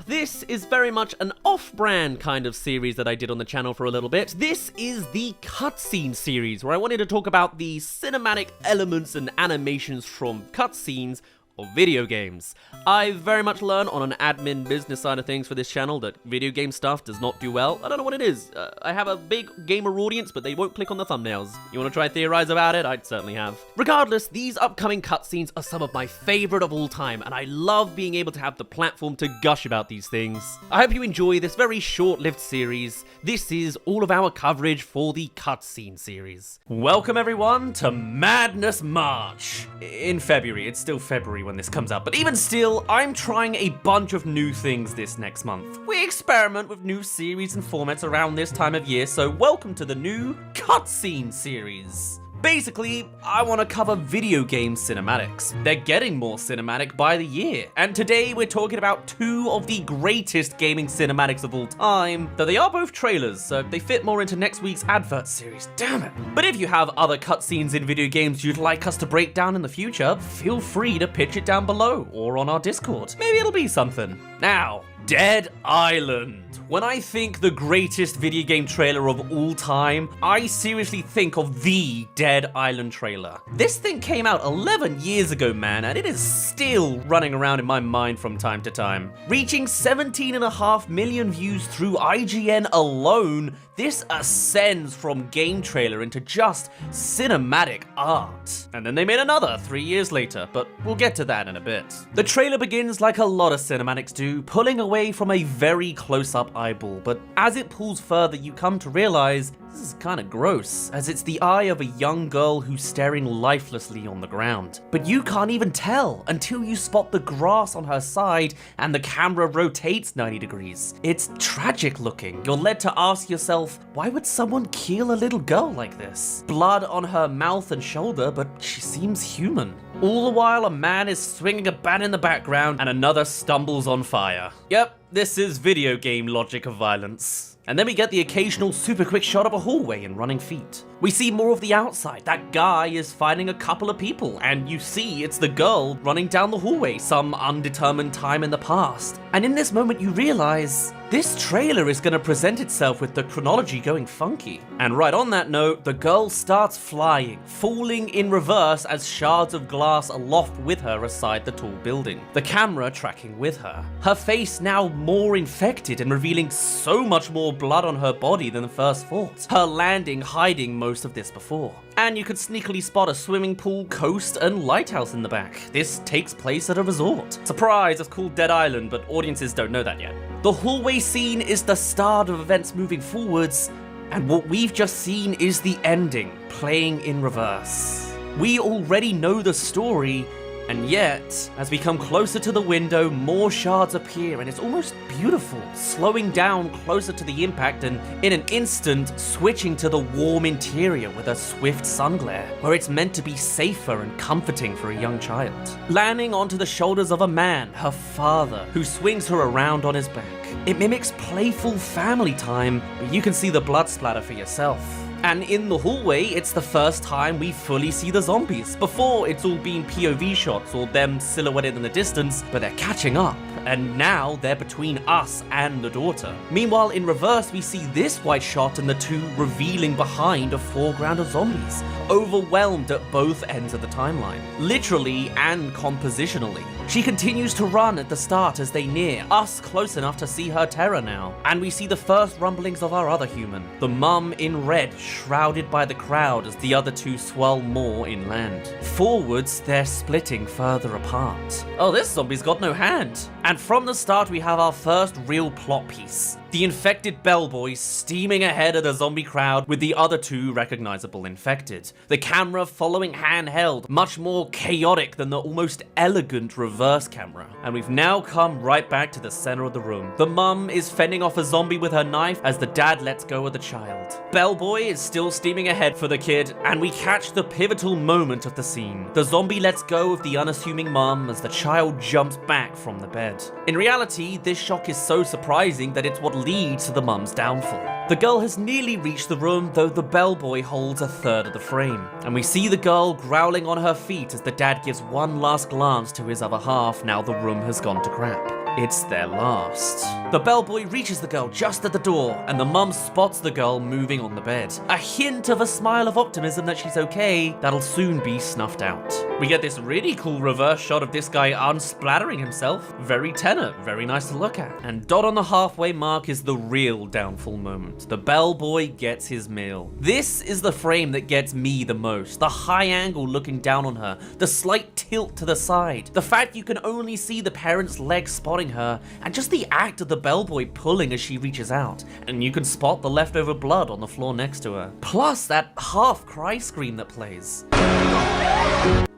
This is very much an off-brand kind of series that I did on the channel for a little bit. This is the cutscene series, where I wanted to talk about the cinematic elements and animations from cutscenes of video games. I very much learned on an admin business side of things for this channel that video game stuff does not do well. I don't know what it is. I have a big gamer audience, but they won't click on the thumbnails. You want to try theorize about it? I'd certainly have. Regardless, these upcoming cutscenes are some of my favorite of all time, and I love being able to have the platform to gush about these things. I hope you enjoy this very short-lived series. This is all of our coverage for the cutscene series. Welcome everyone to Madness March. In February, it's still February when this comes out, but even still, I'm trying a bunch of new things this next month. We experiment with new series and formats around this time of year, so welcome to the new cutscene series. Basically, I want to cover video game cinematics. They're getting more cinematic by the year, and today we're talking about two of the greatest gaming cinematics of all time, though they are both trailers, so they fit more into next week's advert series, damn it. But if you have other cutscenes in video games you'd like us to break down in the future, feel free to pitch it down below, or on our Discord. Maybe it'll be something. Now, Dead Island. When I think the greatest video game trailer of all time, I seriously think of the Dead Island trailer. This thing came out 11 years ago, man, and it is still running around in my mind from time to time. Reaching 17.5 million views through IGN alone, this ascends from game trailer into just cinematic art. And then they made another 3 years later, but we'll get to that in a bit. The trailer begins like a lot of cinematics do, pulling away from a very close-up eyeball, but as it pulls further, you come to realize this is kinda gross, as it's the eye of a young girl who's staring lifelessly on the ground. But you can't even tell until you spot the grass on her side and the camera rotates 90 degrees. It's tragic looking. You're led to ask yourself, why would someone kill a little girl like this? Blood on her mouth and shoulder, but she seems human. All the while, a man is swinging a bat in the background and another stumbles on fire. Yep, this is video game logic of violence. And then we get the occasional super quick shot of a hallway and running feet. We see more of the outside. That guy is fighting a couple of people, and you see it's the girl running down the hallway some undetermined time in the past. And in this moment you realize this trailer is gonna present itself with the chronology going funky. And right on that note, the girl starts flying, falling in reverse as shards of glass aloft with her aside the tall building. The camera tracking with her. Her face now more infected and revealing so much more blood on her body than the first thought. Her landing hiding most of this before. And you could sneakily spot a swimming pool, coast, and lighthouse in the back. This takes place at a resort. Surprise, it's called Dead Island, but audiences don't know that yet. The hallway scene is the start of events moving forwards, and what we've just seen is the ending, playing in reverse. We already know the story, and yet, as we come closer to the window, more shards appear, and it's almost beautiful, slowing down closer to the impact and, in an instant, switching to the warm interior with a swift sun glare, where it's meant to be safer and comforting for a young child. Landing onto the shoulders of a man, her father, who swings her around on his back. It mimics playful family time, but you can see the blood splatter for yourself. And in the hallway, it's the first time we fully see the zombies. Before, it's all been POV shots or them silhouetted in the distance, but they're catching up. And now they're between us and the daughter. Meanwhile, in reverse, we see this white shot and the two revealing behind a foreground of zombies, overwhelmed at both ends of the timeline, literally and compositionally. She continues to run at the start as they near, us close enough to see her terror now. And we see the first rumblings of our other human, the mum in red, shrouded by the crowd as the other two swirl more inland. Forwards, they're splitting further apart. Oh, this zombie's got no hand. And from the start, we have our first real plot piece. The infected bellboy steaming ahead of the zombie crowd with the other two recognizable infected. The camera following handheld, much more chaotic than the almost elegant reverse camera. And we've now come right back to the center of the room. The mum is fending off a zombie with her knife as the dad lets go of the child. Bellboy is still steaming ahead for the kid, and we catch the pivotal moment of the scene. The zombie lets go of the unassuming mum as the child jumps back from the bed. In reality, this shock is so surprising that it's what leads to the mum's downfall. The girl has nearly reached the room, though the bellboy holds a third of the frame. And we see the girl growling on her feet as the dad gives one last glance to his other half now the room has gone to crap. it's their last. The bellboy reaches the girl just at the door, and the mum spots the girl moving on the bed. A hint of a smile of optimism that she's okay, that'll soon be snuffed out. We get this really cool reverse shot of this guy unsplattering himself. Very tenor, very nice to look at. And dot on the halfway mark is the real downfall moment. The bellboy gets his meal. This is the frame that gets me the most. The high angle looking down on her, the slight tilt to the side, the fact you can only see the parent's leg spotting her, and just the act of the bellboy pulling as she reaches out, and you can spot the leftover blood on the floor next to her. Plus that half cry scream that plays.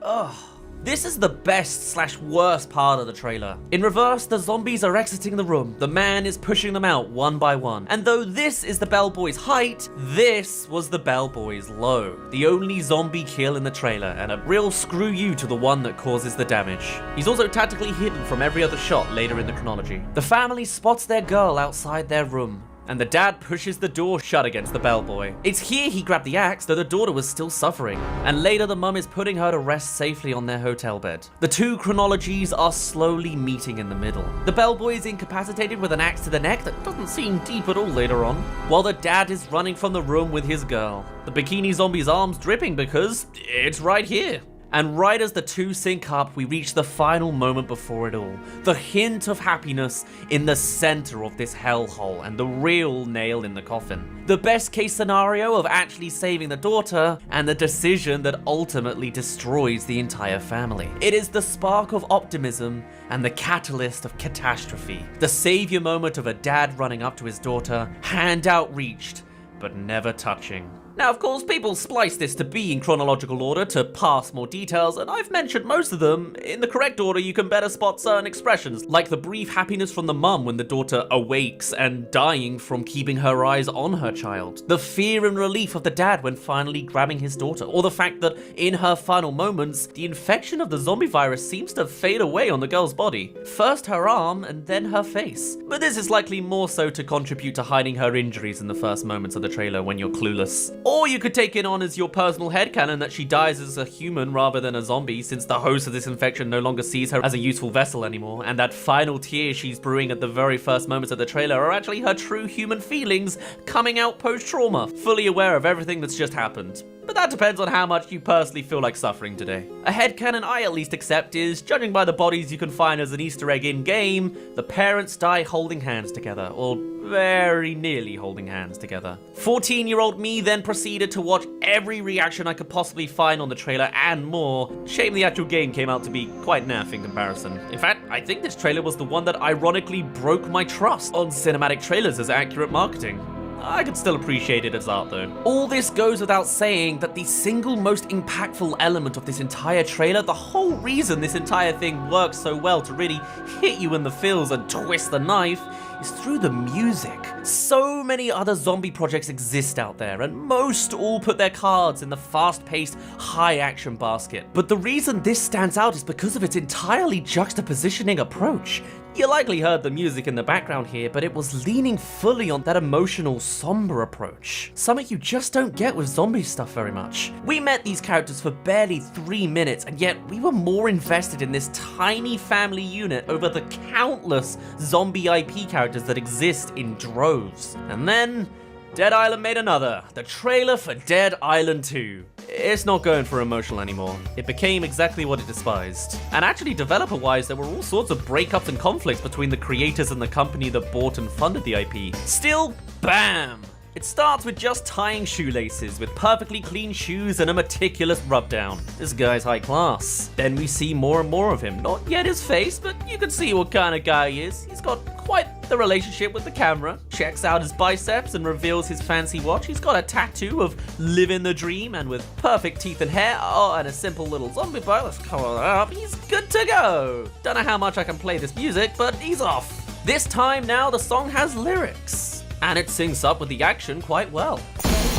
Ugh. This is the best/worst part of the trailer. In reverse, the zombies are exiting the room. The man is pushing them out one by one. And though this is the bellboy's height, this was the bellboy's low. The only zombie kill in the trailer, and a real screw you to the one that causes the damage. He's also tactically hidden from every other shot later in the chronology. The family spots their girl outside their room, and the dad pushes the door shut against the bellboy. It's here he grabbed the axe, though the daughter was still suffering. And later the mum is putting her to rest safely on their hotel bed. The two chronologies are slowly meeting in the middle. The bellboy is incapacitated with an axe to the neck that doesn't seem deep at all later on, while the dad is running from the room with his girl. The bikini zombie's arm's dripping because it's right here. And right as the two sync up, we reach the final moment before it all. The hint of happiness in the center of this hellhole, and the real nail in the coffin. The best case scenario of actually saving the daughter, and the decision that ultimately destroys the entire family. It is the spark of optimism and the catalyst of catastrophe. The savior moment of a dad running up to his daughter, hand outreached, but never touching. Now, of course, people splice this to be in chronological order to pass more details, and I've mentioned most of them. In the correct order, you can better spot certain expressions, like the brief happiness from the mum when the daughter awakes and dying from keeping her eyes on her child, the fear and relief of the dad when finally grabbing his daughter, or the fact that in her final moments, the infection of the zombie virus seems to fade away on the girl's body. First her arm, and then her face. But this is likely more so to contribute to hiding her injuries in the first moments of the trailer when you're clueless. Or you could take it on as your personal headcanon that she dies as a human rather than a zombie, since the host of this infection no longer sees her as a useful vessel anymore, and that final tear she's brewing at the very first moments of the trailer are actually her true human feelings coming out post-trauma, fully aware of everything that's just happened. But that depends on how much you personally feel like suffering today. A headcanon I at least accept is, judging by the bodies you can find as an Easter egg in-game, the parents die holding hands together, or very nearly holding hands together. 14-year-old me then proceeded to watch every reaction I could possibly find on the trailer and more. Shame the actual game came out to be quite naff in comparison. In fact, I think this trailer was the one that ironically broke my trust on cinematic trailers as accurate marketing. I could still appreciate it as art though. All this goes without saying that the single most impactful element of this entire trailer, the whole reason this entire thing works so well to really hit you in the feels and twist the knife, is through the music. So many other zombie projects exist out there, and most all put their cards in the fast-paced, high-action basket. But the reason this stands out is because of its entirely juxtapositioning approach. You likely heard the music in the background here, but it was leaning fully on that emotional, somber approach. Something you just don't get with zombie stuff very much. We met these characters for barely 3 minutes, and yet we were more invested in this tiny family unit over the countless zombie IP characters that exist in droves. And then Dead Island made another, the trailer for Dead Island 2. It's not going for emotional anymore. It became exactly what it despised. And actually, developer-wise, there were all sorts of breakups and conflicts between the creators and the company that bought and funded the IP. Still, bam! It starts with just tying shoelaces with perfectly clean shoes and a meticulous rubdown. This guy's high class. Then we see more and more of him. Not yet his face, but you can see what kind of guy he is. He's got quite the relationship with the camera. Checks out his biceps and reveals his fancy watch. He's got a tattoo of living the dream, and with perfect teeth and hair, oh, and a simple little zombie bite. Let's cover that up. He's good to go. Don't know how much I can play this music, but he's off. This time now the song has lyrics. And it syncs up with the action quite well.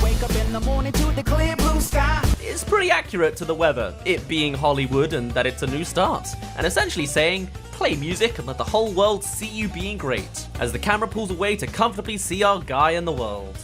Wake up in the morning to the clear blue sky. It's pretty accurate to the weather, it being Hollywood and that it's a new start. And essentially saying, play music and let the whole world see you being great. As the camera pulls away to comfortably see our guy in the world.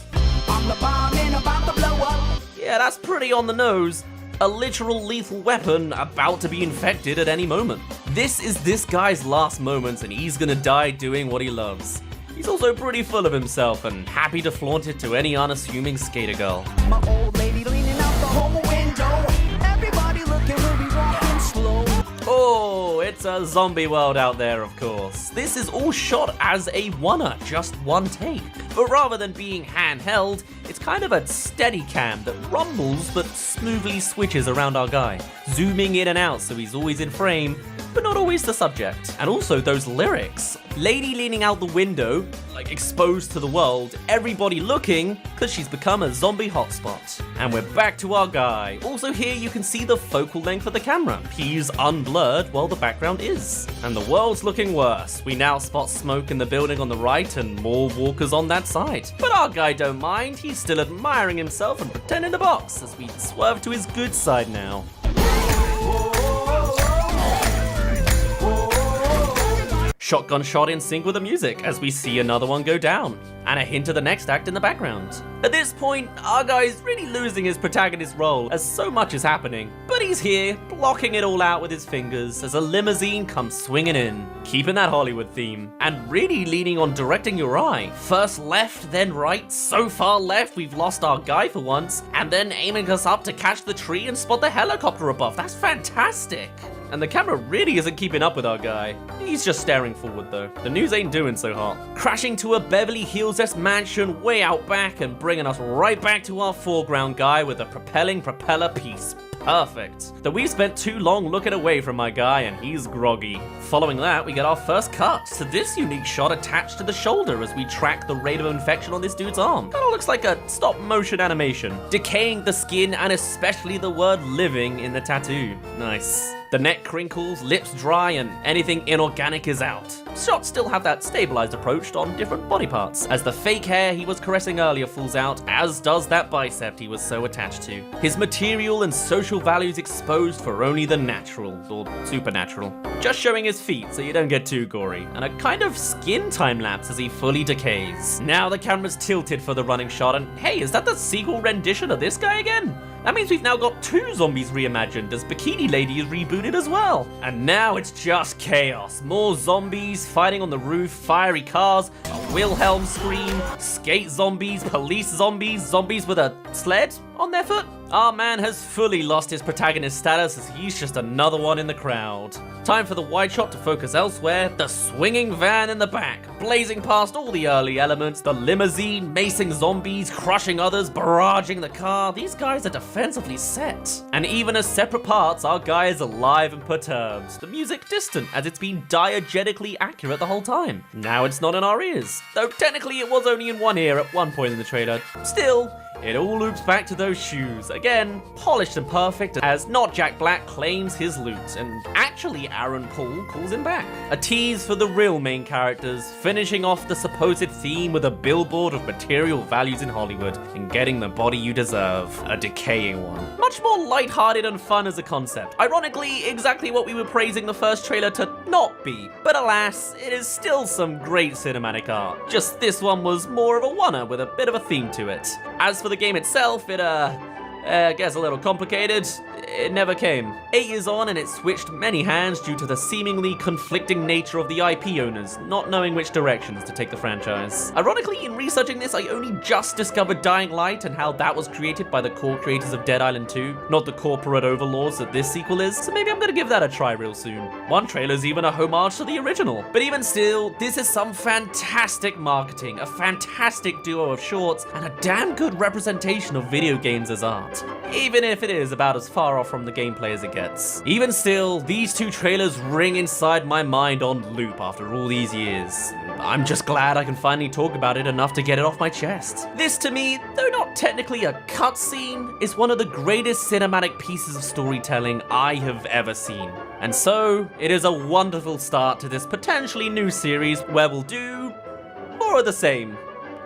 I'm the bomb and about to blow up. Yeah, that's pretty on the nose. A literal lethal weapon about to be infected at any moment. This is this guy's last moments and he's gonna die doing what he loves. He's also pretty full of himself and happy to flaunt it to any unassuming skater girl. My old lady leaning out the whole window. Everybody looking, we'll be walking slow. Oh, it's a zombie world out there, of course. This is all shot as a one-er, just one take. But rather than being handheld, it's kind of a steady cam that rumbles but smoothly switches around our guy, zooming in and out so he's always in frame, but not always the subject. And also those lyrics. Lady leaning out the window, like exposed to the world, everybody looking, cause she's become a zombie hotspot. And we're back to our guy. Also here you can see the focal length of the camera. He's unblurred while the background is. And the world's looking worse. We now spot smoke in the building on the right and more walkers on that side. But our guy don't mind, he's still admiring himself and pretending to box as we swerve to his good side now. Shotgun shot in sync with the music as we see another one go down, and a hint of the next act in the background. At this point, our guy's really losing his protagonist role as so much is happening, but he's here, blocking it all out with his fingers as a limousine comes swinging in, keeping that Hollywood theme, and really leaning on directing your eye. First left, then right, so far left we've lost our guy for once, and then aiming us up to catch the tree and spot the helicopter above. That's fantastic! And the camera really isn't keeping up with our guy. He's just staring forward though. The news ain't doing so hot. Crashing to a Beverly Hills-esque mansion way out back and bringing us right back to our foreground guy with a propelling propeller piece. Perfect. Though we've spent too long looking away from my guy and he's groggy. Following that, we get our first cut to this unique shot attached to the shoulder as we track the rate of infection on this dude's arm. Kinda looks like a stop motion animation. Decaying the skin and especially the word living in the tattoo. Nice. The neck crinkles, lips dry, and anything inorganic is out. Shots still have that stabilized approach on different body parts, as the fake hair he was caressing earlier falls out, as does that bicep he was so attached to. His material and social values exposed for only the natural, or supernatural. Just showing his feet so you don't get too gory, and a kind of skin time lapse as he fully decays. Now the camera's tilted for the running shot, and hey, is that the sequel rendition of this guy again? That means we've now got 2 zombies reimagined as Bikini Lady is rebooted as well. And now it's just chaos. More zombies, fighting on the roof, fiery cars, a Wilhelm scream, skate zombies, police zombies, zombies with a sled on their foot. Our man has fully lost his protagonist status as he's just another one in the crowd. Time for the wide shot to focus elsewhere. The swinging van in the back, blazing past all the early elements, the limousine, macing zombies, crushing others, barraging the car. These guys are defensively set. And even as separate parts, our guy is alive and perturbed. The music distant as it's been diegetically accurate the whole time. Now it's not in our ears, though technically it was only in one ear at one point in the trailer. Still, it all loops back to those shoes. Again, polished and perfect as not Jack Black claims his loot, and actually Aaron Paul calls him back. A tease for the real main characters, finishing off the supposed theme with a billboard of material values in Hollywood and getting the body you deserve, a decaying one. Much more lighthearted and fun as a concept. Ironically, exactly what we were praising the first trailer to not be. But alas, it is still some great cinematic art. Just this one was more of a one-er with a bit of a theme to it. As for the game itself, it gets a little complicated. It never came. 8 years on and it switched many hands due to the seemingly conflicting nature of the IP owners not knowing which directions to take the franchise. Ironically, in researching this, I only just discovered Dying Light and how that was created by the core creators of Dead Island 2, not the corporate overlords that this sequel is, so maybe I'm gonna give that a try real soon. One trailer's even a homage to the original. But even still, this is some fantastic marketing, a fantastic duo of shorts, and a damn good representation of video games as art. Even if it is about as far off from the gameplay as it gets. Even still, these 2 trailers ring inside my mind on loop after all these years. I'm just glad I can finally talk about it enough to get it off my chest. This to me, though not technically a cutscene, is one of the greatest cinematic pieces of storytelling I have ever seen. And so, it is a wonderful start to this potentially new series where we'll do more of the same,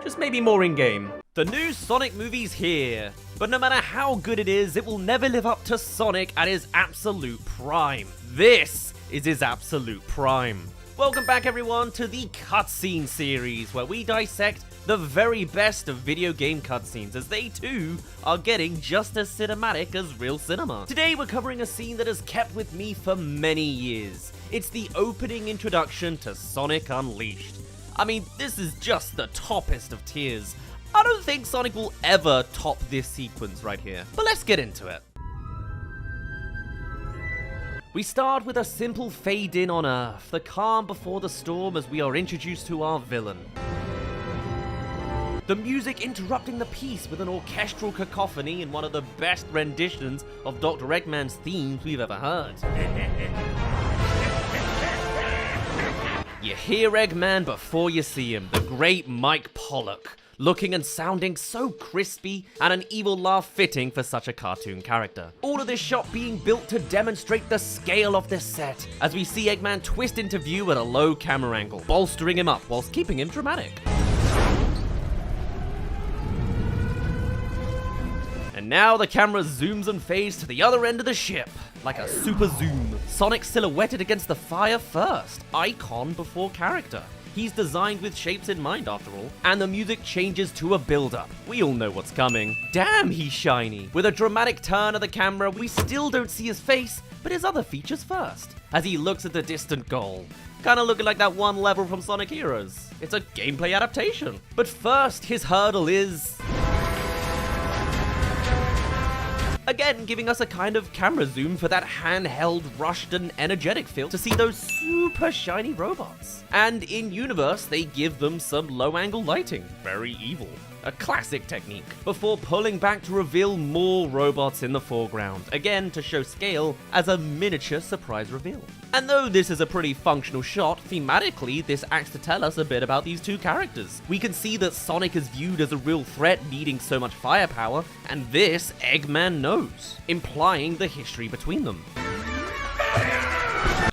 just maybe more in-game. The new Sonic movie's here, but no matter how good it is, it will never live up to Sonic at his absolute prime. This is his absolute prime. Welcome back everyone to the cutscene series, where we dissect the very best of video game cutscenes, as they too are getting just as cinematic as real cinema. Today we're covering a scene that has kept with me for many years. It's the opening introduction to Sonic Unleashed. I mean, this is just the toppest of tiers. I don't think Sonic will ever top this sequence right here, but let's get into it. We start with a simple fade in on Earth, the calm before the storm as we are introduced to our villain. The music interrupting the piece with an orchestral cacophony in one of the best renditions of Dr. Eggman's themes we've ever heard. You hear Eggman before you see him, the great Mike Pollock, looking and sounding so crispy, and an evil laugh fitting for such a cartoon character. All of this shot being built to demonstrate the scale of this set, as we see Eggman twist into view at a low camera angle, bolstering him up whilst keeping him dramatic. And now the camera zooms and fades to the other end of the ship, like a super zoom. Sonic silhouetted against the fire first, icon before character. He's designed with shapes in mind after all, and the music changes to a build-up. We all know what's coming. Damn, he's shiny. With a dramatic turn of the camera, we still don't see his face, but his other features first, as he looks at the distant goal. Kinda looking like that one level from Sonic Heroes. It's a gameplay adaptation. But first, his hurdle is... again, giving us a kind of camera zoom for that handheld, rushed and energetic feel to see those super shiny robots. And in universe, they give them some low angle lighting. Very evil. A classic technique. Before pulling back to reveal more robots in the foreground. Again, to show scale as a miniature surprise reveal. And though this is a pretty functional shot, thematically, this acts to tell us a bit about these two characters. We can see that Sonic is viewed as a real threat needing so much firepower, and this Eggman knows, implying the history between them.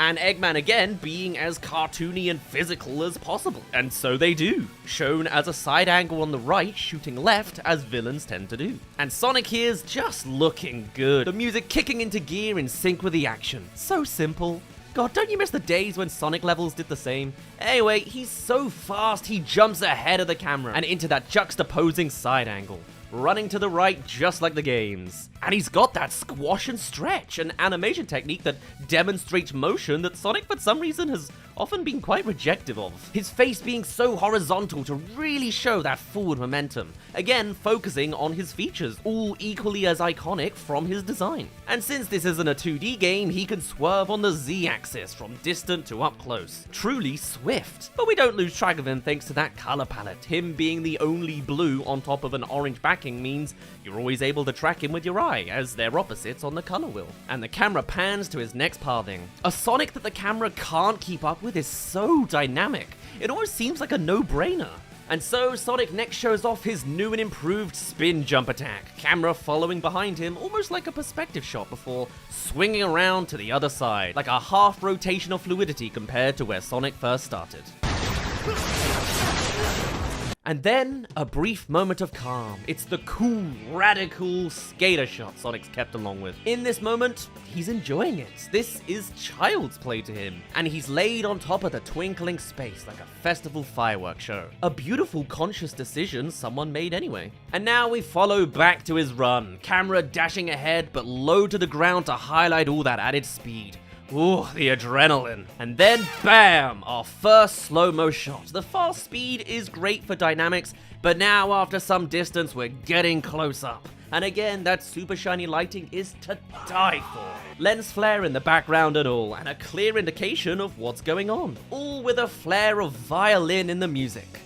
And Eggman again being as cartoony and physical as possible. And so they do, shown as a side angle on the right, shooting left, as villains tend to do. And Sonic here's just looking good, the music kicking into gear in sync with the action. So simple. God, don't you miss the days when Sonic levels did the same? Anyway, he's so fast he jumps ahead of the camera and into that juxtaposing side angle, running to the right just like the games. And he's got that squash and stretch, an animation technique that demonstrates motion that Sonic for some reason has often been quite rejective of. His face being so horizontal to really show that forward momentum. Again, focusing on his features, all equally as iconic from his design. And since this isn't a 2D game, he can swerve on the Z-axis from distant to up close. Truly swift. But we don't lose track of him thanks to that color palette. Him being the only blue on top of an orange backing means you're always able to track him with your eye, as they're opposites on the color wheel. And the camera pans to his next pathing. A Sonic that the camera can't keep up with is so dynamic. It almost seems like a no-brainer. And so Sonic next shows off his new and improved spin jump attack, camera following behind him almost like a perspective shot before swinging around to the other side, like a half rotation of fluidity compared to where Sonic first started. And then, a brief moment of calm. It's the cool, radical skater shot Sonic's kept along with. In this moment, he's enjoying it. This is child's play to him. And he's laid on top of the twinkling space like a festival fireworks show. A beautiful, conscious decision someone made anyway. And now we follow back to his run. Camera dashing ahead, but low to the ground to highlight all that added speed. Ooh, the adrenaline. And then, bam! Our first slow-mo shot. The fast speed is great for dynamics, but now after some distance, we're getting close up. And again, that super shiny lighting is to die for. Lens flare in the background and all, and a clear indication of what's going on. All with a flare of violin in the music.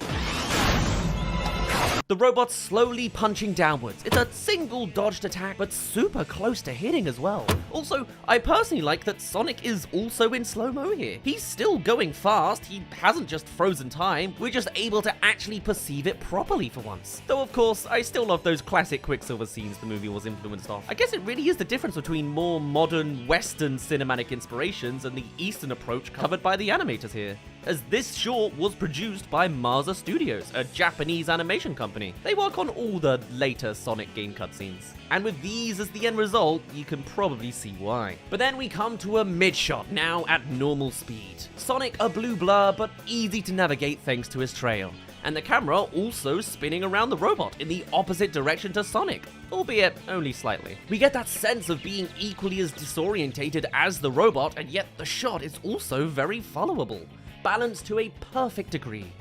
The robot's slowly punching downwards. It's a single dodged attack, but super close to hitting as well. Also, I personally like that Sonic is also in slow-mo here. He's still going fast, he hasn't just frozen time, we're just able to actually perceive it properly for once. Though of course, I still love those classic Quicksilver scenes the movie was influenced off. I guess it really is the difference between more modern Western cinematic inspirations and the Eastern approach covered by the animators here. as this short was produced by Masa Studios, a Japanese animation company. They work on all the later Sonic game cutscenes. And with these as the end result, you can probably see why. But then we come to a mid-shot, now at normal speed. Sonic a blue blur, but easy to navigate thanks to his trail. And the camera also spinning around the robot in the opposite direction to Sonic, albeit only slightly. We get that sense of being equally as disorientated as the robot, and yet the shot is also very followable, balanced to a perfect degree.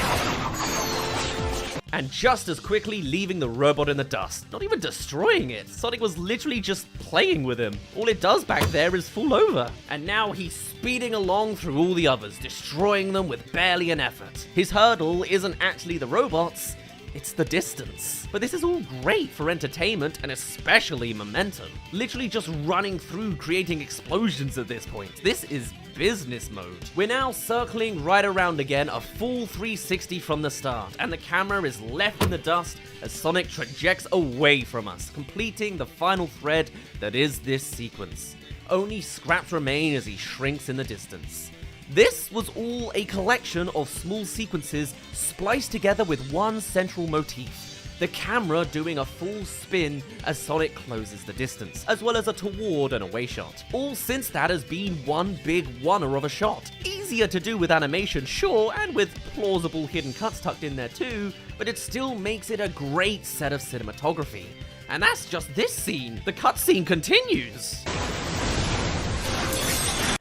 And just as quickly leaving the robot in the dust, not even destroying it. Sonic was literally just playing with him. All it does back there is fall over. And now he's speeding along through all the others, destroying them with barely an effort. His hurdle isn't actually the robots, it's the distance. But this is all great for entertainment and especially momentum. Literally just running through, creating explosions at this point. This is business mode. We're now circling right around again, a full 360 from the start, and the camera is left in the dust as Sonic trajects away from us, completing the final thread that is this sequence. Only scraps remain as he shrinks in the distance. This was all a collection of small sequences spliced together with one central motif. The camera doing a full spin as Sonic closes the distance, as well as a toward and away shot. All since that has been one big oneer of a shot. Easier to do with animation, sure, and with plausible hidden cuts tucked in there too, but it still makes it a great set of cinematography. And that's just this scene. The cutscene continues.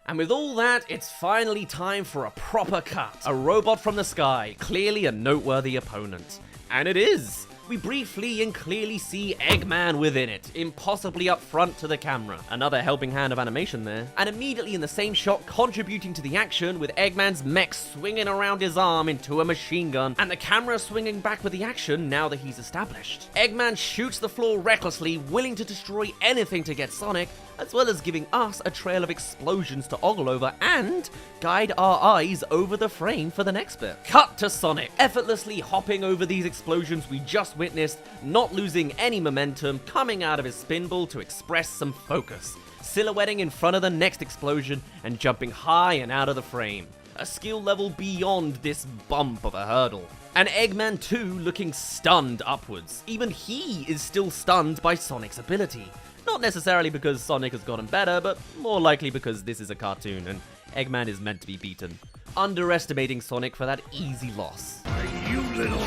And with all that, it's finally time for a proper cut. A robot from the sky, clearly a noteworthy opponent. And it is. We briefly and clearly see Eggman within it, impossibly up front to the camera. Another helping hand of animation there. And immediately in the same shot, contributing to the action with Eggman's mech swinging around his arm into a machine gun, and the camera swinging back with the action now that he's established. Eggman shoots the floor recklessly, willing to destroy anything to get Sonic, as well as giving us a trail of explosions to ogle over and guide our eyes over the frame for the next bit. Cut to Sonic, effortlessly hopping over these explosions we just witnessed, not losing any momentum, coming out of his spinball to express some focus, silhouetting in front of the next explosion and jumping high and out of the frame. A skill level beyond this bump of a hurdle. And Eggman too looking stunned upwards. Even he is still stunned by Sonic's ability. Not necessarily because Sonic has gotten better, but more likely because this is a cartoon and Eggman is meant to be beaten. Underestimating Sonic for that easy loss. You little...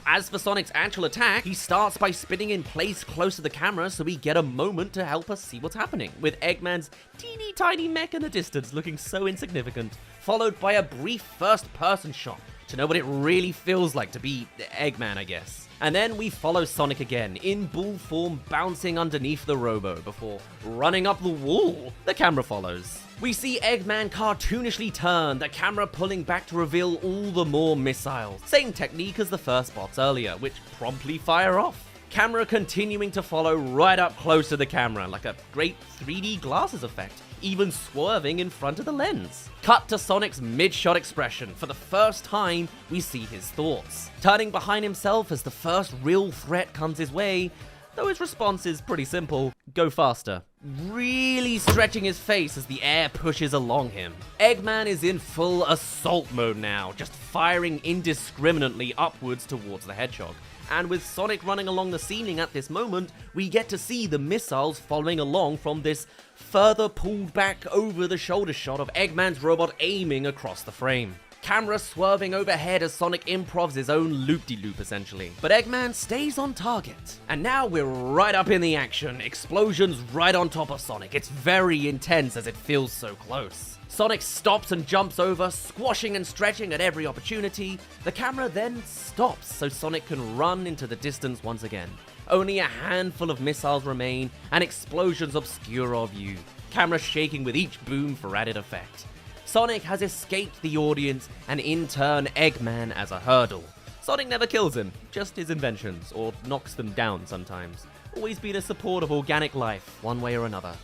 As for Sonic's actual attack, he starts by spinning in place close to the camera so we get a moment to help us see what's happening, with Eggman's teeny tiny mech in the distance looking so insignificant, followed by a brief first-person shot to know what it really feels like to be Eggman, I guess. And then we follow Sonic again, in bull form bouncing underneath the robo before running up the wall. The camera follows. We see Eggman cartoonishly turn, the camera pulling back to reveal all the more missiles. Same technique as the first bots earlier, which promptly fire off. Camera continuing to follow right up close to the camera, like a great 3D glasses effect, even swerving in front of the lens. Cut to Sonic's mid-shot expression. For the first time, we see his thoughts. Turning behind himself as the first real threat comes his way, though his response is pretty simple: go faster. Really stretching his face as the air pushes along him. Eggman is in full assault mode now, just firing indiscriminately upwards towards the Hedgehog. And with Sonic running along the ceiling at this moment, we get to see the missiles following along from this further pulled back over the shoulder shot of Eggman's robot aiming across the frame. Camera swerving overhead as Sonic improvs his own loop-de-loop essentially. But Eggman stays on target. And now we're right up in the action, explosions right on top of Sonic. It's very intense as it feels so close. Sonic stops and jumps over, squashing and stretching at every opportunity. The camera then stops so Sonic can run into the distance once again. Only a handful of missiles remain, and explosions obscure our view. Camera shaking with each boom for added effect. Sonic has escaped the audience, and in turn Eggman as a hurdle. Sonic never kills him, just his inventions, or knocks them down sometimes. Always been a support of organic life, one way or another.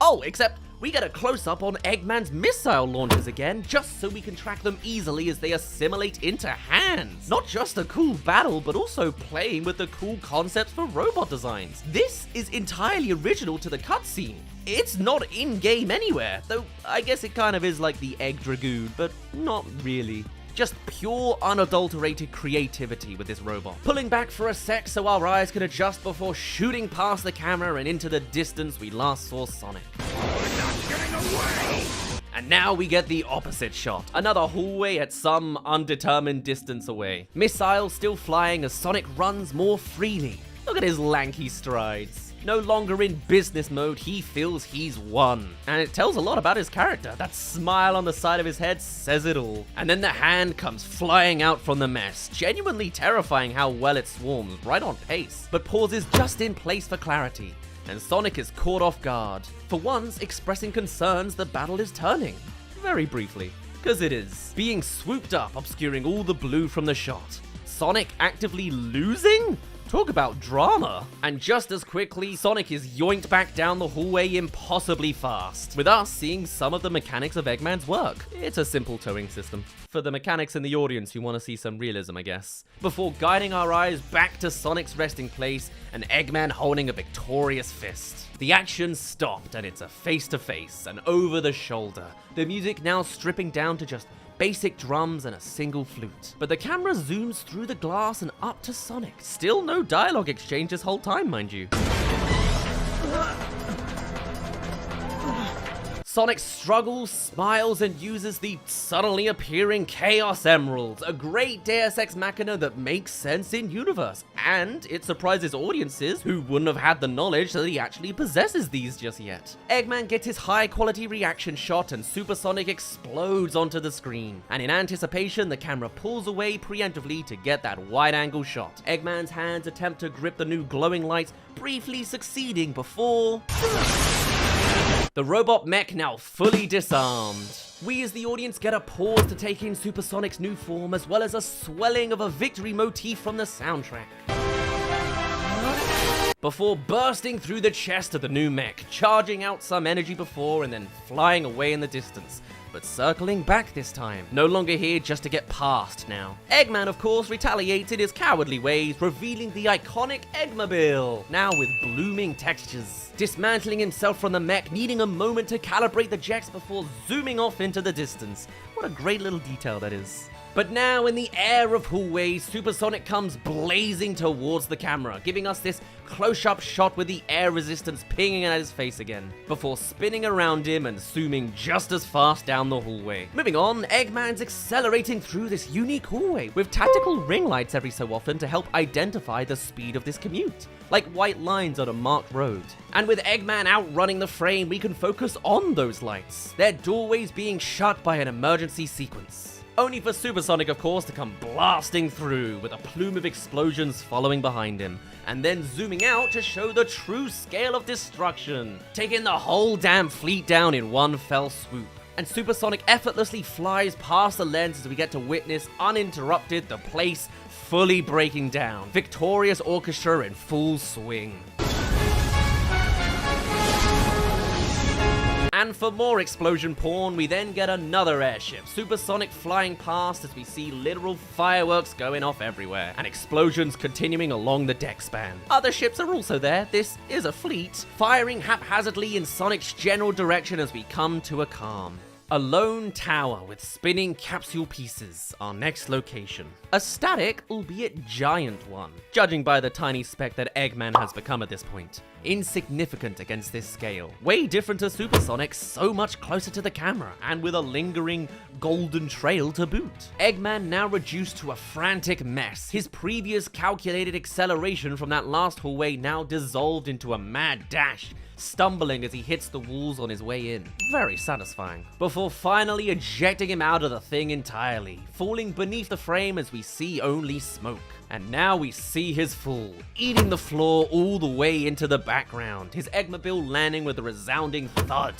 Oh, except we get a close-up on Eggman's missile launchers again, just so we can track them easily as they assimilate into hands. Not just a cool battle, but also playing with the cool concepts for robot designs. This is entirely original to the cutscene. it's not in-game anywhere, though I guess it kind of is like the Egg Dragoon, but not really. Just pure, unadulterated creativity with this robot. Pulling back for a sec so our eyes can adjust before shooting past the camera and into the distance we last saw Sonic. We're not getting away! And now we get the opposite shot. Another hallway at some undetermined distance away. Missiles still flying as Sonic runs more freely. Look at his lanky strides. No longer in business mode, he feels he's won. And it tells a lot about his character. That smile on the side of his head says it all. And then the hand comes flying out from the mess, genuinely terrifying how well it swarms, right on pace, but pauses just in place for clarity. And Sonic is caught off guard, for once expressing concerns the battle is turning. Very briefly, because it is. Being swooped up, obscuring all the blue from the shot. Sonic actively losing? Talk about drama. And just as quickly, Sonic is yoinked back down the hallway impossibly fast, with us seeing some of the mechanics of Eggman's work. It's a simple towing system. For the mechanics in the audience who want to see some realism, I guess. Before guiding our eyes back to Sonic's resting place and Eggman holding a victorious fist. The action stopped and it's a face-to-face and over the shoulder. The music now stripping down to just basic drums and a single flute. But the camera zooms through the glass and up to Sonic. Still no dialogue exchange this whole time, mind you. Sonic struggles, smiles, and uses the suddenly appearing Chaos Emeralds, a great Deus Ex Machina that makes sense in universe, and it surprises audiences who wouldn't have had the knowledge that he actually possesses these just yet. Eggman gets his high-quality reaction shot and Super Sonic explodes onto the screen, and in anticipation, the camera pulls away preemptively to get that wide-angle shot. Eggman's hands attempt to grip the new glowing lights, briefly succeeding before... the robot mech now fully disarmed. We as the audience get a pause to take in Super Sonic's new form, as well as a swelling of a victory motif from the soundtrack. Before bursting through the chest of the new mech, charging out some energy before and then flying away in the distance. But circling back this time, no longer here just to get past now. Eggman, of course, retaliates in his cowardly ways, revealing the iconic Eggmobile, now with blooming textures. Dismantling himself from the mech, needing a moment to calibrate the jets before zooming off into the distance. What a great little detail that is. But now, in the air of hallways, Super Sonic comes blazing towards the camera, giving us this close-up shot with the air resistance pinging at his face again, before spinning around him and zooming just as fast down the hallway. Moving on, Eggman's accelerating through this unique hallway, with tactical ring lights every so often to help identify the speed of this commute, like white lines on a marked road. And with Eggman outrunning the frame, we can focus on those lights, their doorways being shut by an emergency sequence. Only for Super Sonic, of course, to come blasting through with a plume of explosions following behind him, and then zooming out to show the true scale of destruction, taking the whole damn fleet down in one fell swoop. And Super Sonic effortlessly flies past the lens as we get to witness, uninterrupted, the place fully breaking down. Victorious orchestra in full swing. And for more explosion porn, we then get another airship, Super Sonic flying past as we see literal fireworks going off everywhere, and explosions continuing along the deck span. Other ships are also there, this is a fleet, firing haphazardly in Sonic's general direction as we come to a calm. A lone tower with spinning capsule pieces, our next location. A static, albeit giant one, judging by the tiny speck that Eggman has become at this point. Insignificant against this scale. Way different to Super Sonic, so much closer to the camera, and with a lingering golden trail to boot. Eggman now reduced to a frantic mess. His previous calculated acceleration from that last hallway now dissolved into a mad dash, stumbling as he hits the walls on his way in. Very satisfying. Before finally ejecting him out of the thing entirely, falling beneath the frame as we see only smoke. And now we see his fall, eating the floor all the way into the background, his Eggmobile landing with a resounding thud.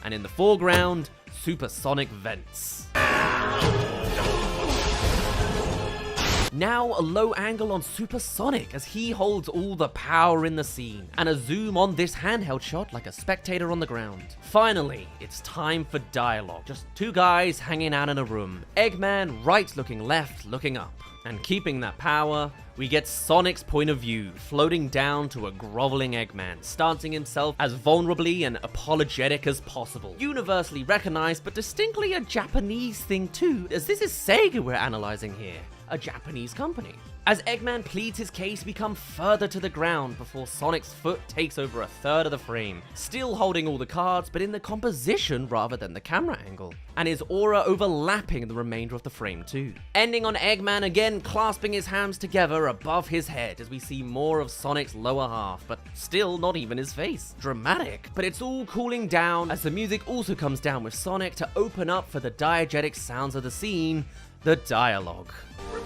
And in the foreground, Super Sonic vents. Now a low angle on Super Sonic as he holds all the power in the scene, and a zoom on this handheld shot like a spectator on the ground. Finally, it's time for dialogue. Just two guys hanging out in a room. Eggman right looking left, looking up. And keeping that power, we get Sonic's point of view, floating down to a groveling Eggman, stancing himself as vulnerably and apologetic as possible. Universally recognized, but distinctly a Japanese thing too, as this is Sega we're analyzing here, a Japanese company. As Eggman pleads his case, we come further to the ground before Sonic's foot takes over a third of the frame, still holding all the cards, but in the composition rather than the camera angle, and his aura overlapping the remainder of the frame too. Ending on Eggman again clasping his hands together above his head as we see more of Sonic's lower half, but still not even his face. Dramatic, but it's all cooling down as the music also comes down with Sonic to open up for the diegetic sounds of the scene, the dialogue.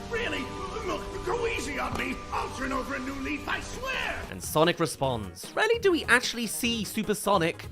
Really? Look, go easy on me. I'll turn over a new leaf, I swear. And Sonic responds. Rarely do we actually see Super Sonic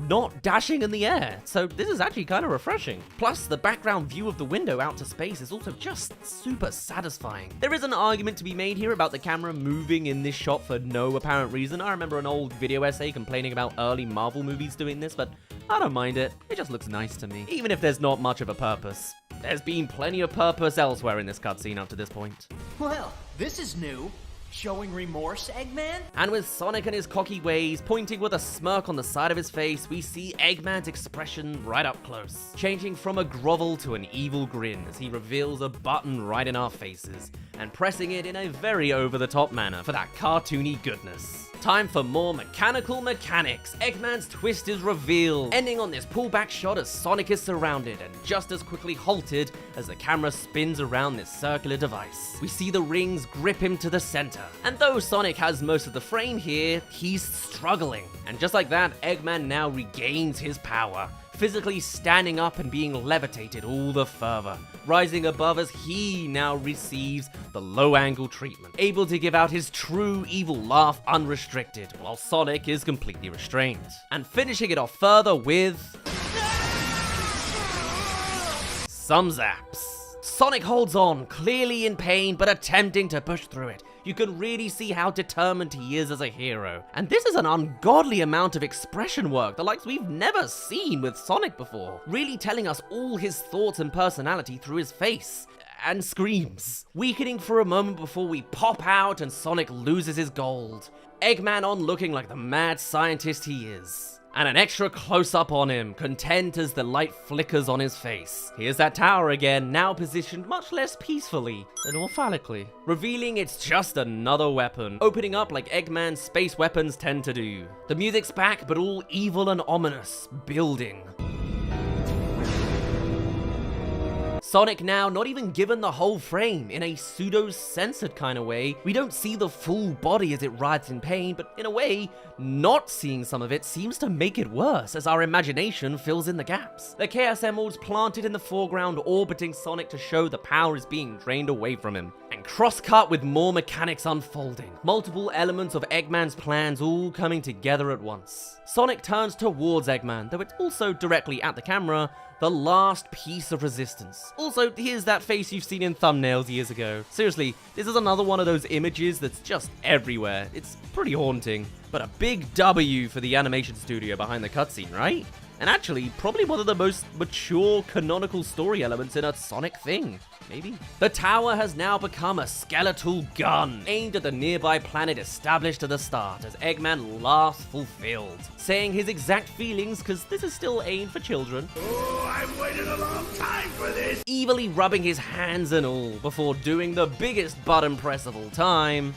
not dashing in the air, so this is actually kind of refreshing. Plus, the background view of the window out to space is also just super satisfying. There is an argument to be made here about the camera moving in this shot for no apparent reason. I remember an old video essay complaining about early Marvel movies doing this, but I don't mind it. It just looks nice to me, even if there's not much of a purpose. There's been plenty of purpose elsewhere in this cutscene up to this point. Well, this is new. Showing remorse, Eggman? And with Sonic and his cocky ways, pointing with a smirk on the side of his face, we see Eggman's expression right up close, changing from a grovel to an evil grin as he reveals a button right in our faces, and pressing it in a very over-the-top manner for that cartoony goodness. Time for more mechanical mechanics. Eggman's twist is revealed, ending on this pullback shot as Sonic is surrounded and just as quickly halted as the camera spins around this circular device. We see the rings grip him to the center, and though Sonic has most of the frame here, he's struggling. And just like that, Eggman now regains his power, physically standing up and being levitated all the further, rising above as he now receives the low-angle treatment, able to give out his true evil laugh unrestricted, while Sonic is completely restrained. And finishing it off further with some zaps. Sonic holds on, clearly in pain, but attempting to push through it. You can really see how determined he is as a hero. And this is an ungodly amount of expression work, the likes we've never seen with Sonic before, really telling us all his thoughts and personality through his face. And screams, weakening for a moment before we pop out and Sonic loses his gold. Eggman on looking like the mad scientist he is. And an extra close-up on him, content as the light flickers on his face. Here's that tower again, now positioned much less peacefully and more phallically, revealing it's just another weapon, opening up like Eggman's space weapons tend to do. The music's back, but all evil and ominous, building. Sonic now not even given the whole frame, in a pseudo-censored kind of way. We don't see the full body as it writhes in pain, but in a way, not seeing some of it seems to make it worse as our imagination fills in the gaps. The Chaos Emeralds planted in the foreground orbiting Sonic to show the power is being drained away from him. And cross-cut with more mechanics unfolding. Multiple elements of Eggman's plans all coming together at once. Sonic turns towards Eggman, though it's also directly at the camera, the last piece of resistance. Also, here's that face you've seen in thumbnails years ago. Seriously, this is another one of those images that's just everywhere. It's pretty haunting. But a big W for the animation studio behind the cutscene, right? And actually, probably one of the most mature canonical story elements in a Sonic thing. Maybe? The tower has now become a skeletal gun, aimed at the nearby planet established at the start, as Eggman laughs fulfilled, saying his exact feelings, because this is still aimed for children. Oh, I've waited a long time for this. Evilly rubbing his hands and all, before doing the biggest button press of all time.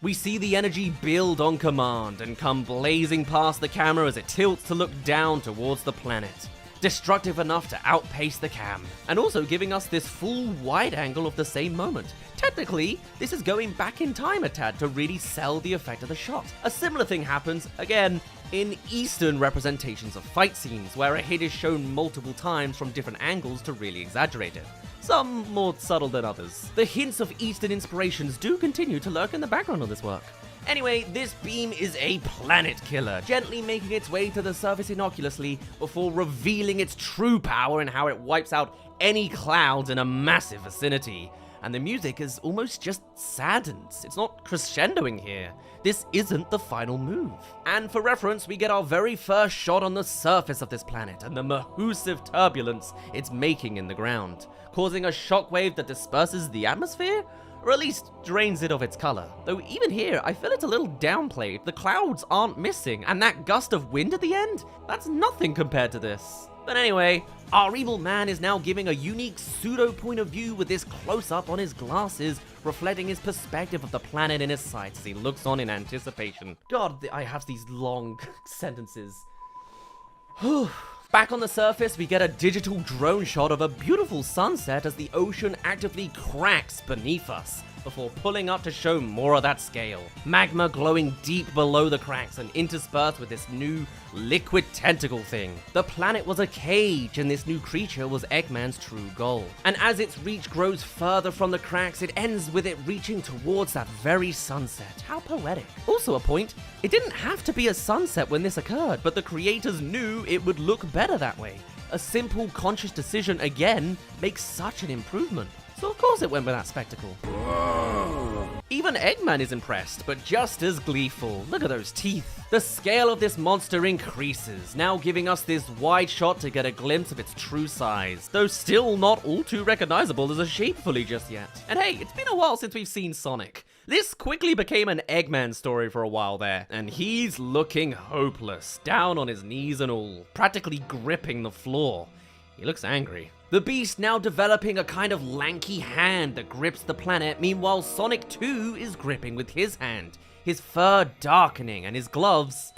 We see the energy build on command and come blazing past the camera as it tilts to look down towards the planet. Destructive enough to outpace the cam, and also giving us this full wide angle of the same moment. Technically, this is going back in time a tad to really sell the effect of the shot. A similar thing happens, again, in Eastern representations of fight scenes, where a hit is shown multiple times from different angles to really exaggerate it. Some more subtle than others. The hints of Eastern inspirations do continue to lurk in the background of this work. Anyway, this beam is a planet killer, gently making its way to the surface innocuously before revealing its true power and how it wipes out any clouds in a massive vicinity. and the music is almost just saddened. It's not crescendoing here. This isn't the final move. And for reference, we get our very first shot on the surface of this planet and the massive turbulence it's making in the ground, causing a shockwave that disperses the atmosphere, or at least drains it of its color. Though even here, I feel it's a little downplayed. The clouds aren't missing, and that gust of wind at the end, that's nothing compared to this. But anyway, our evil man is now giving a unique pseudo point of view with this close-up on his glasses, reflecting his perspective of the planet in his sights as he looks on in anticipation. God, I have these long sentences. Back on the surface, we get a digital drone shot of a beautiful sunset as the ocean actively cracks beneath us, before pulling up to show more of that scale. Magma glowing deep below the cracks and interspersed with this new liquid tentacle thing. The planet was a cage, and this new creature was Eggman's true goal. And as its reach grows further from the cracks, it ends with it reaching towards that very sunset. How poetic. Also a point, it didn't have to be a sunset when this occurred, but the creators knew it would look better that way. A simple, conscious decision, again, makes such an improvement. So of course it went with that spectacle. Even Eggman is impressed, but just as gleeful. Look at those teeth. The scale of this monster increases, now giving us this wide shot to get a glimpse of its true size, though still not all too recognizable as a sheepfully just yet. And hey, it's been a while since we've seen Sonic. This quickly became an Eggman story for a while there, and he's looking hopeless, down on his knees and all, practically gripping the floor. He looks angry. The beast now developing a kind of lanky hand that grips the planet, meanwhile Sonic 2 is gripping with his hand, his fur darkening and his gloves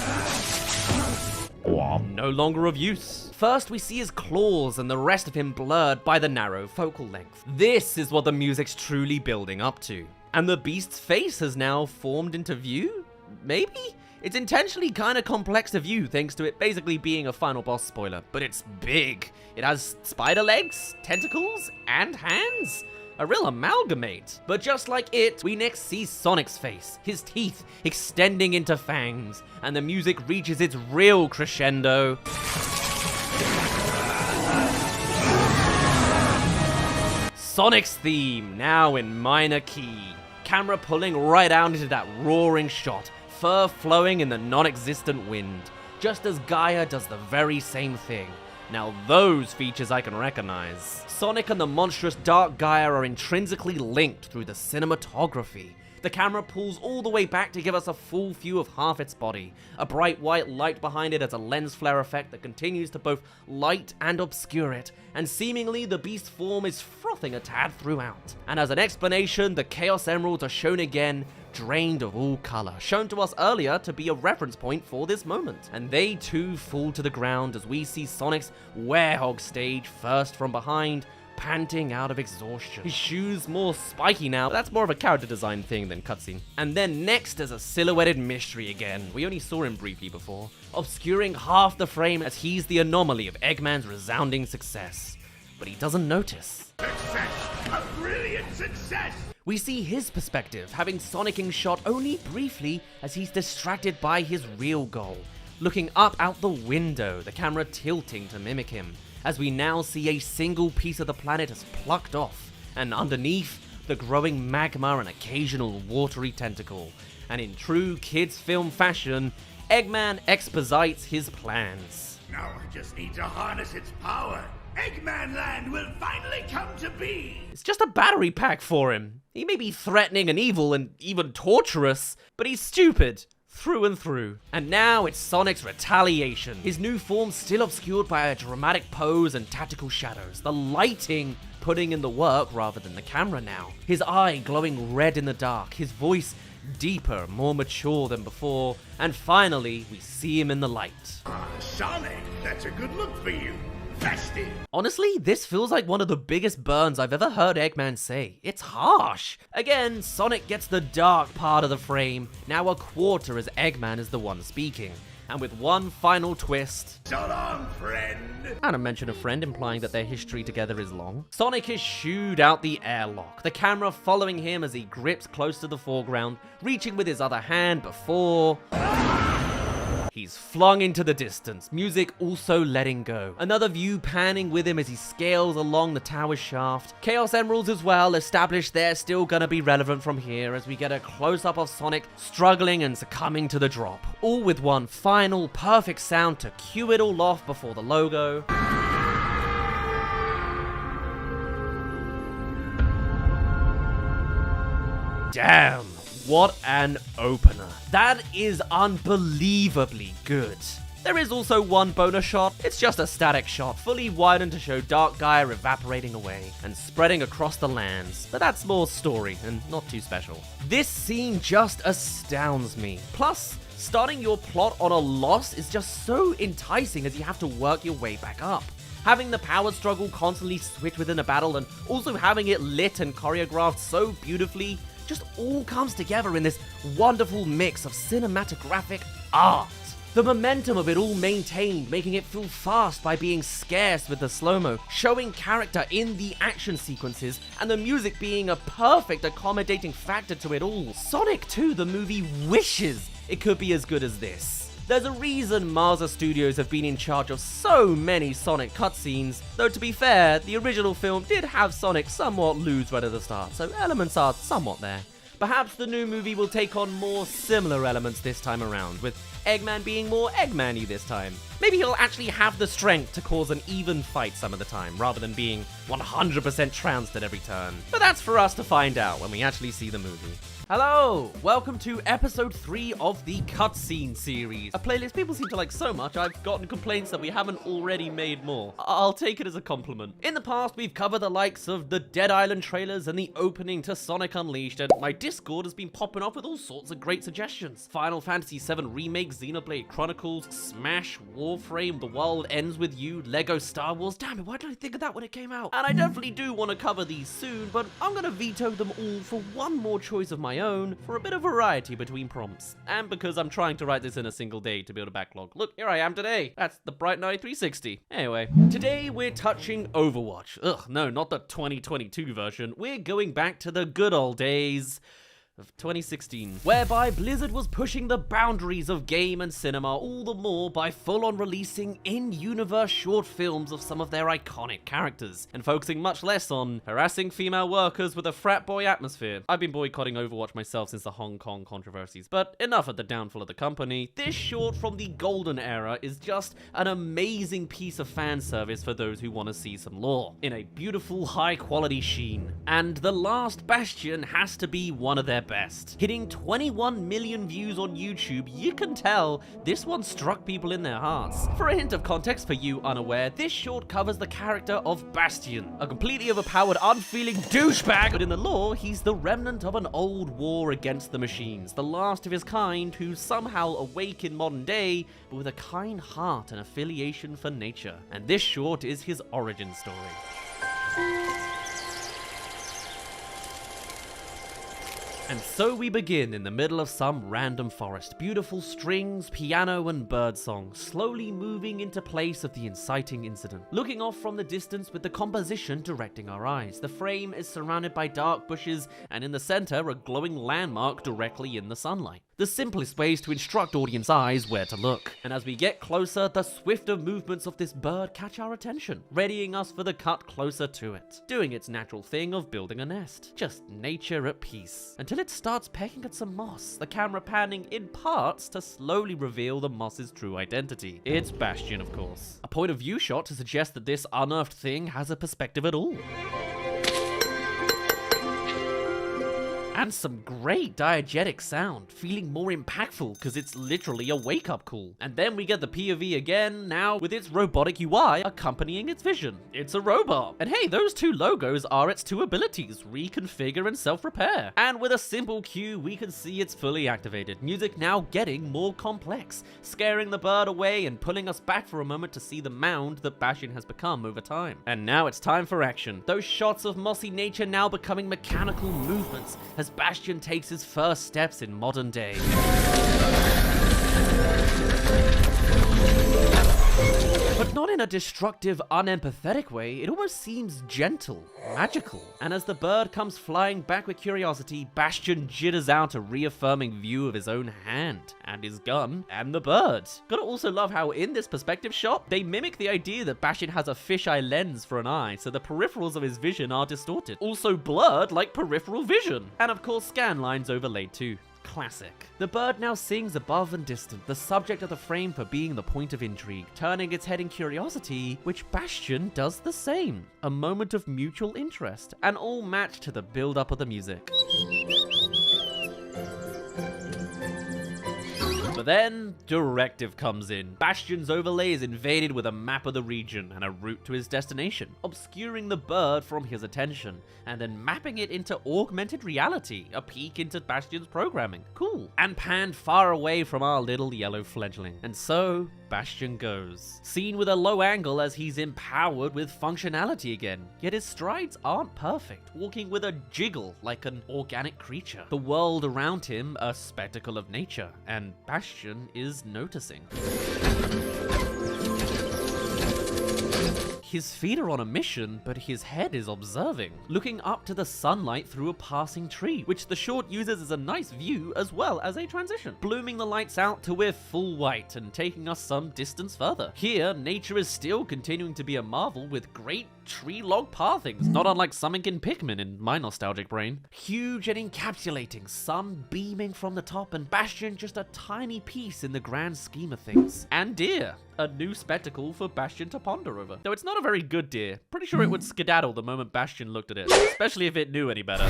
no longer of use. First we see his claws and the rest of him blurred by the narrow focal length. This is what the music's truly building up to. And the beast's face has now formed into view? Maybe? It's intentionally kind of complex to view thanks to it basically being a final boss spoiler, but it's big. It has spider legs, tentacles, and hands. A real amalgamate. But just like it, we next see Sonic's face, his teeth extending into fangs, and the music reaches its real crescendo. Sonic's theme, now in minor key. Camera pulling right out into that roaring shot, fur flowing in the non-existent wind, just as Gaia does the very same thing. Now those features I can recognize. Sonic and the monstrous dark Gaia are intrinsically linked through the cinematography. The camera pulls all the way back to give us a full view of half its body. A bright white light behind it as a lens flare effect that continues to both light and obscure it, and seemingly the beast's form is frothing a tad throughout. And as an explanation, the Chaos Emeralds are shown again, drained of all color, shown to us earlier to be a reference point for this moment. And they too fall to the ground as we see Sonic's werewolf stage first from behind, panting out of exhaustion. His shoes more spiky now, but that's more of a character design thing than cutscene. And then next is a silhouetted mystery again. We only saw him briefly before, obscuring half the frame as he's the anomaly of Eggman's resounding success. But he doesn't notice. Success! A brilliant success! We see his perspective, having Sonic in shot only briefly as he's distracted by his real goal. Looking up out the window, the camera tilting to mimic him, as we now see a single piece of the planet is plucked off, and underneath, the growing magma and occasional watery tentacle. And in true kids film fashion, Eggman exposites his plans. Now I just need to harness its power. Eggman Land will finally come to be! It's just a battery pack for him. He may be threatening and evil and even torturous, but he's stupid. Through and through. And now it's Sonic's retaliation. His new form still obscured by a dramatic pose and tactical shadows. The lighting putting in the work rather than the camera now. His eye glowing red in the dark. His voice deeper, more mature than before. And finally, we see him in the light. Sonic, that's a good look for you. Bastion. Honestly, this feels like one of the biggest burns I've ever heard Eggman say. It's harsh. Again, Sonic gets the dark part of the frame, now a quarter as Eggman is the one speaking. And with one final twist, So long, friend. and a mention of friend implying that their history together is long, Sonic is shooed out the airlock, the camera following him as he grips close to the foreground, reaching with his other hand before He's flung into the distance, music also letting go. Another view panning with him as he scales along the tower's shaft. Chaos Emeralds as well, established they're still gonna be relevant from here as we get a close-up of Sonic struggling and succumbing to the drop. All with one final perfect sound to cue it all off before the logo. Damn, what an opener. That is unbelievably good. There is also one bonus shot. It's just a static shot, fully widened to show Dark Gaia evaporating away and spreading across the lands. But that's more story and not too special. This scene just astounds me. Plus, starting your plot on a loss is just so enticing as you have to work your way back up. Having the power struggle constantly switch within a battle and also having it lit and choreographed so beautifully just all comes together in this wonderful mix of cinematographic art. The momentum of it all maintained, making it feel fast by being scarce with the slow-mo, showing character in the action sequences, and the music being a perfect accommodating factor to it all. Sonic 2, the movie, wishes it could be as good as this. There's a reason Marza Studios have been in charge of so many Sonic cutscenes, though to be fair, the original film did have Sonic somewhat lose right at the start, so elements are somewhat there. Perhaps the new movie will take on more similar elements this time around, with Eggman being more Eggman-y this time. Maybe he'll actually have the strength to cause an even fight some of the time, rather than being 100% trounced at every turn. But that's for us to find out when we actually see the movie. Hello! Welcome to episode 3 of the Cutscene series. A playlist people seem to like so much, I've gotten complaints that we haven't already made more. I'll take it as a compliment. In the past, we've covered the likes of the Dead Island trailers and the opening to Sonic Unleashed, and my Discord has been popping off with all sorts of great suggestions. Final Fantasy VII Remake, Xenoblade Chronicles, Smash, Warframe, The World Ends With You, Lego Star Wars. Damn it, why did I think of that when it came out? And I definitely do want to cover these soon, but I'm gonna veto them all for one more choice of my own for a bit of variety between prompts. And because I'm trying to write this in a single day to build a backlog. Look, here I am today. That's the Bright Night 360. Anyway, today we're touching Overwatch. Ugh, no, not the 2022 version. We're going back to the good old days of 2016, whereby Blizzard was pushing the boundaries of game and cinema all the more by full-on releasing in-universe short films of some of their iconic characters, and focusing much less on harassing female workers with a frat boy atmosphere. I've been boycotting Overwatch myself since the Hong Kong controversies, but enough of the downfall of the company. This short from the golden era is just an amazing piece of fan service for those who want to see some lore, in a beautiful high-quality sheen. And The Last Bastion has to be one of their best. Hitting 21 million views on YouTube, you can tell this one struck people in their hearts. For a hint of context for you unaware, this short covers the character of Bastion, a completely overpowered, unfeeling douchebag, but in the lore, he's the remnant of an old war against the machines, the last of his kind, who's somehow awake in modern day, but with a kind heart and affiliation for nature. And this short is his origin story. And so we begin in the middle of some random forest. Beautiful strings, piano, and birdsong, slowly moving into place of the inciting incident. Looking off from the distance with the composition directing our eyes. The frame is surrounded by dark bushes, and in the center, a glowing landmark directly in the sunlight. The simplest ways to instruct audience eyes where to look. And as we get closer, the swifter movements of this bird catch our attention, readying us for the cut closer to it, doing its natural thing of building a nest. Just nature at peace. Until it starts pecking at some moss, the camera panning in parts to slowly reveal the moss's true identity. It's Bastion, of course. A point of view shot to suggest that this unearthed thing has a perspective at all. And some great diegetic sound, feeling more impactful because it's literally a wake-up call. And then we get the POV again, now with its robotic UI accompanying its vision. It's a robot. And hey, those two logos are its two abilities, reconfigure and self-repair. And with a simple cue, we can see it's fully activated. Music now getting more complex, scaring the bird away and pulling us back for a moment to see the mound that Bastion has become over time. And now it's time for action. Those shots of mossy nature now becoming mechanical movements as Bastion takes his first steps in modern day. But not in a destructive, unempathetic way, it almost seems gentle, magical. And as the bird comes flying back with curiosity, Bastion jitters out a reaffirming view of his own hand, and his gun, and the bird. Gotta also love how in this perspective shot, they mimic the idea that Bastion has a fisheye lens for an eye, so the peripherals of his vision are distorted. Also blurred like peripheral vision. And of course, scan lines overlaid too. Classic. The bird now sings above and distant, the subject of the frame for being the point of intrigue, turning its head in curiosity, which Bastion does the same. A moment of mutual interest, and all matched to the build-up of the music. But then, directive comes in. Bastion's overlay is invaded with a map of the region and a route to his destination, obscuring the bird from his attention, and then mapping it into augmented reality, a peek into Bastion's programming. Cool. And panned far away from our little yellow fledgling. And so, Bastion goes. Seen with a low angle as he's empowered with functionality again, yet his strides aren't perfect, walking with a jiggle like an organic creature. The world around him a spectacle of nature, and Bastion is noticing. His feet are on a mission, but his head is observing, looking up to the sunlight through a passing tree, which the short uses as a nice view as well as a transition, blooming the lights out to we're full white and taking us some distance further. Here, nature is still continuing to be a marvel with great tree log pathings, not unlike something in Pikmin in my nostalgic brain. Huge and encapsulating, sun beaming from the top, and Bastion just a tiny piece in the grand scheme of things. And deer, a new spectacle for Bastion to ponder over. Though it's not a very good deer. Pretty sure it would skedaddle the moment Bastion looked at it, especially if it knew any better.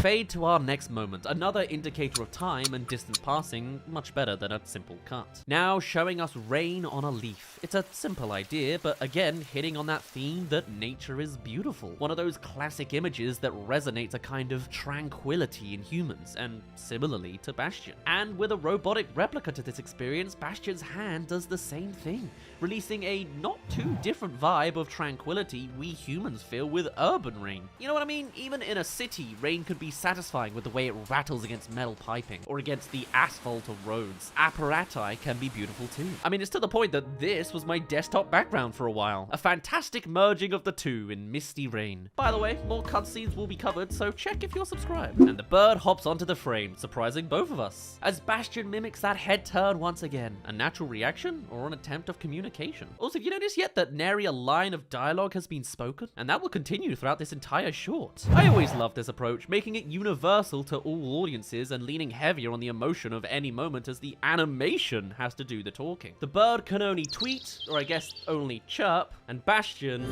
Fade to our next moment, another indicator of time and distance passing, much better than a simple cut. Now showing us rain on a leaf. It's a simple idea, but again hitting on that theme that nature is beautiful. One of those classic images that resonates a kind of tranquility in humans, and similarly to Bastion. And with a robotic replica to this experience, Bastion's hand does the same thing, releasing a not too different vibe of tranquility we humans feel with urban rain. You know what I mean? Even in a city, rain could be satisfying with the way it rattles against metal piping or against the asphalt of roads. Apparati can be beautiful too. I mean, it's to the point that this was my desktop background for a while. A fantastic merging of the two in misty rain. By the way, more cutscenes will be covered, so check if you're subscribed. And the bird hops onto the frame, surprising both of us, as Bastion mimics that head turn once again. A natural reaction or an attempt of communication? Also, have you noticed yet that nary a line of dialogue has been spoken? And that will continue throughout this entire short. I always love this approach, making it universal to all audiences and leaning heavier on the emotion of any moment as the animation has to do the talking. The bird can only tweet, or I guess only chirp, and Bastion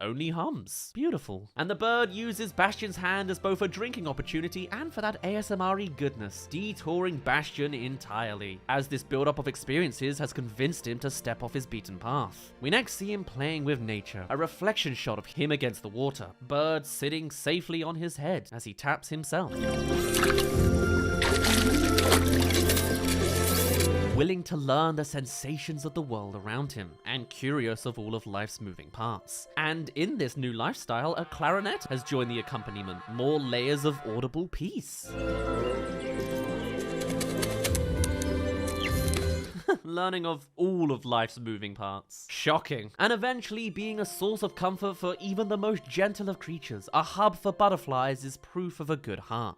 only hums. Beautiful. And the bird uses Bastion's hand as both a drinking opportunity and for that ASMR-y goodness, detouring Bastion entirely, as this build-up of experiences has convinced him to step off his beaten path. We next see him playing with nature, a reflection shot of him against the water, bird sitting safely on his head as he taps himself. Willing to learn the sensations of the world around him, and curious of all of life's moving parts. And in this new lifestyle, a clarinet has joined the accompaniment, more layers of audible peace. Learning of all of life's moving parts. Shocking. And eventually being a source of comfort for even the most gentle of creatures, a hub for butterflies is proof of a good heart.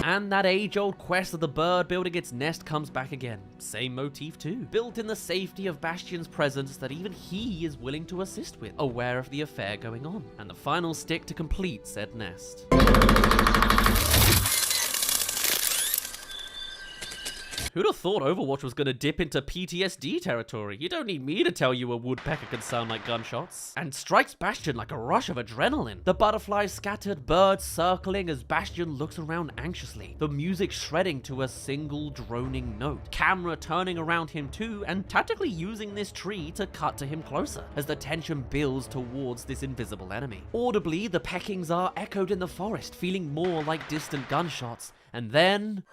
And that age-old quest of the bird building its nest comes back again. Same motif too. Built in the safety of Bastion's presence that even he is willing to assist with, aware of the affair going on. And the final stick to complete said nest. Who'd have thought Overwatch was gonna dip into PTSD territory? You don't need me to tell you a woodpecker can sound like gunshots. And strikes Bastion like a rush of adrenaline. The butterflies scattered, birds circling as Bastion looks around anxiously. The music shredding to a single droning note. Camera turning around him too, and tactically using this tree to cut to him closer, as the tension builds towards this invisible enemy. Audibly, the peckings are echoed in the forest, feeling more like distant gunshots. And then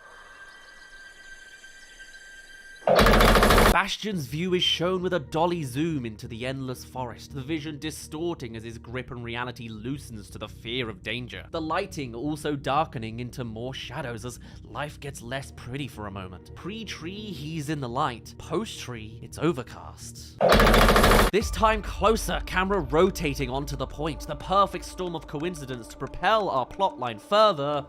Bastion's view is shown with a dolly zoom into the endless forest, the vision distorting as his grip on reality loosens to the fear of danger. The lighting also darkening into more shadows as life gets less pretty for a moment. Pre-tree, he's in the light. Post-tree, it's overcast. This time closer, camera rotating onto the point, the perfect storm of coincidence to propel our plotline further.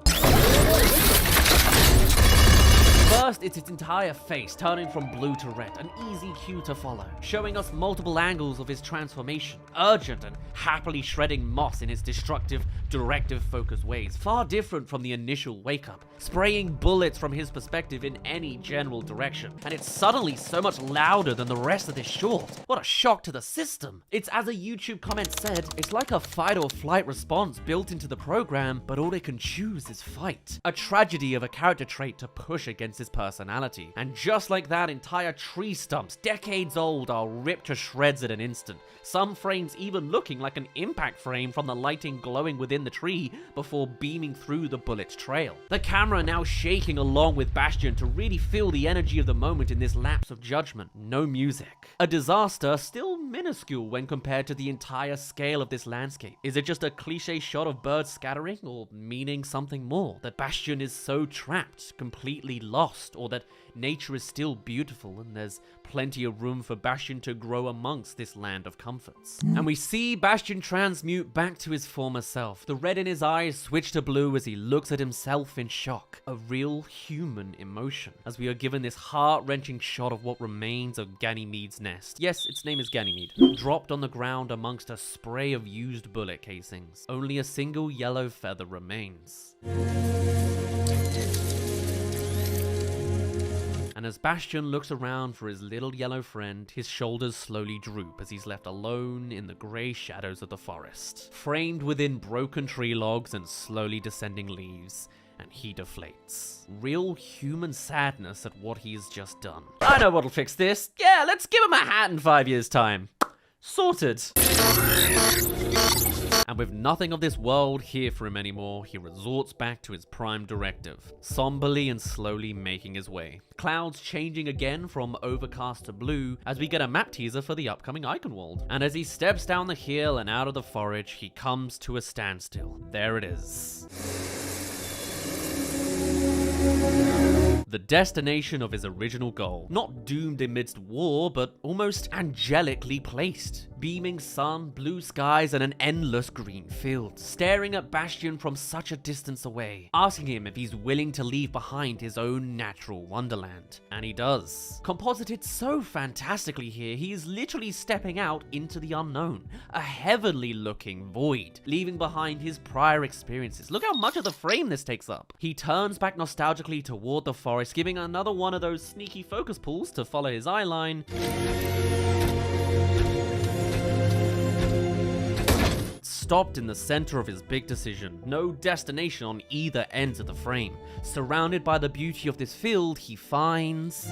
First, it's its entire face, turning from blue to red, an easy cue to follow, showing us multiple angles of his transformation, urgent and happily shredding moss in his destructive, directive-focused ways, far different from the initial wake-up, spraying bullets from his perspective in any general direction, and it's suddenly so much louder than the rest of this short. What a shock to the system! It's, as a YouTube comment said, it's like a fight-or-flight response built into the program, but all it can choose is fight. A tragedy of a character trait to push against his personality. And just like that, entire tree stumps, decades old, are ripped to shreds in an instant. Some frames even looking like an impact frame from the lighting glowing within the tree before beaming through the bullet's trail. The camera now shaking along with Bastion to really feel the energy of the moment in this lapse of judgment. No music. A disaster still minuscule when compared to the entire scale of this landscape. Is it just a cliche shot of birds scattering, or meaning something more? That Bastion is so trapped, completely lost, or that nature is still beautiful and there's plenty of room for Bastion to grow amongst this land of comforts. And we see Bastion transmute back to his former self. The red in his eyes switch to blue as he looks at himself in shock. A real human emotion, as we are given this heart-wrenching shot of what remains of Ganymede's nest. Yes, its name is Ganymede. Dropped on the ground amongst a spray of used bullet casings. Only a single yellow feather remains. And as Bastion looks around for his little yellow friend, his shoulders slowly droop as he's left alone in the grey shadows of the forest. Framed within broken tree logs and slowly descending leaves, and he deflates. Real human sadness at what he's just done. I know what'll fix this. Yeah, let's give him a hat in 5 years' time. Sorted. And with nothing of this world here for him anymore, he resorts back to his prime directive, somberly and slowly making his way. Clouds changing again from overcast to blue as we get a map teaser for the upcoming icon world. And as he steps down the hill and out of the forest, he comes to a standstill. There it is. The destination of his original goal. Not doomed amidst war, but almost angelically placed. Beaming sun, blue skies, and an endless green field. Staring at Bastion from such a distance away. Asking him if he's willing to leave behind his own natural wonderland. And he does. Composited so fantastically here, he is literally stepping out into the unknown. A heavenly looking void. Leaving behind his prior experiences. Look how much of the frame this takes up. He turns back nostalgically toward the forest, giving another one of those sneaky focus pulls to follow his eye line. Stopped in the center of his big decision. No destination on either ends of the frame. Surrounded by the beauty of this field, he finds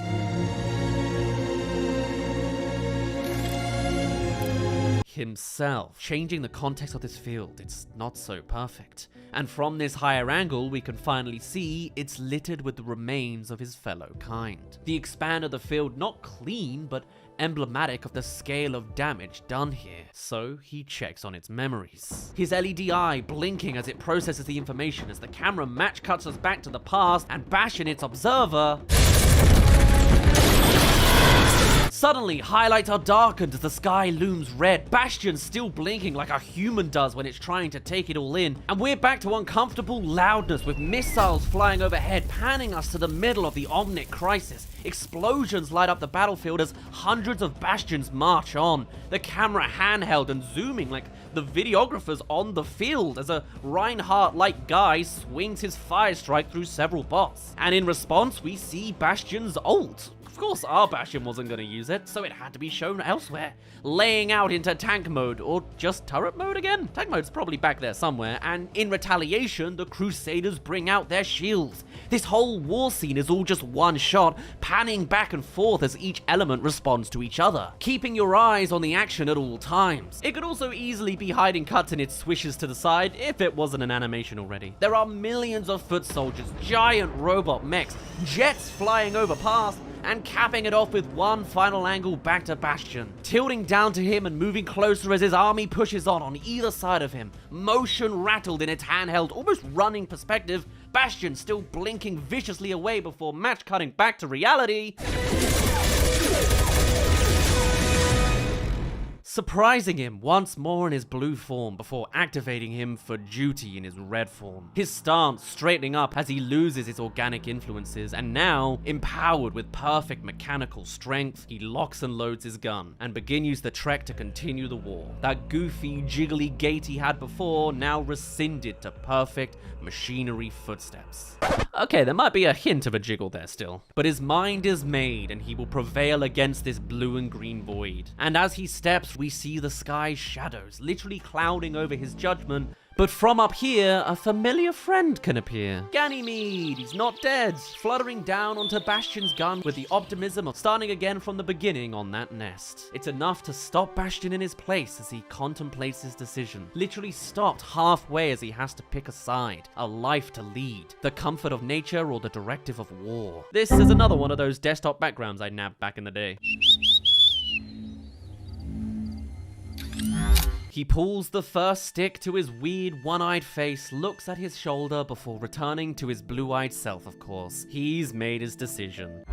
himself. Changing the context of this field, it's not so perfect. And from this higher angle, we can finally see it's littered with the remains of his fellow kind. The expand of the field, not clean, but emblematic of the scale of damage done here. So he checks on its memories. His LED eye blinking as it processes the information as the camera match cuts us back to the past, and Bastion, its observer, suddenly, highlights are darkened as the sky looms red. Bastion still blinking like a human does when it's trying to take it all in. And we're back to uncomfortable loudness with missiles flying overhead, panning us to the middle of the Omnic crisis. Explosions light up the battlefield as hundreds of Bastions march on. The camera handheld and zooming like the videographers on the field as a Reinhardt-like guy swings his fire strike through several bots. And in response, we see Bastion's ult. Of course, our Bastion wasn't going to use it, so it had to be shown elsewhere. Laying out into tank mode, or just turret mode again? Tank mode's probably back there somewhere, and in retaliation, the Crusaders bring out their shields. This whole war scene is all just one shot, panning back and forth as each element responds to each other, keeping your eyes on the action at all times. It could also easily be hiding cuts in its swishes to the side if it wasn't an animation already. There are millions of foot soldiers, giant robot mechs, jets flying over past, and capping it off with one final angle back to Bastion, tilting down to him and moving closer as his army pushes on either side of him, motion rattled in its handheld, almost running perspective, Bastion still blinking viciously away before match cutting back to reality, surprising him once more in his blue form before activating him for duty in his red form. His stance straightening up as he loses his organic influences, and now, empowered with perfect mechanical strength, he locks and loads his gun and begins the trek to continue the war. That goofy, jiggly gait he had before now rescinded to perfect machinery footsteps. Okay, there might be a hint of a jiggle there still, but his mind is made and he will prevail against this blue and green void. And as he steps, we see the sky's shadows literally clouding over his judgment, but from up here, a familiar friend can appear. Ganymede, he's not dead, fluttering down onto Bastion's gun with the optimism of starting again from the beginning on that nest. It's enough to stop Bastion in his place as he contemplates his decision, literally stopped halfway as he has to pick a side, a life to lead, the comfort of nature or the directive of war. This is another one of those desktop backgrounds I nabbed back in the day. He pulls the first stick to his weird one-eyed face, looks at his shoulder before returning to his blue-eyed self, of course. He's made his decision.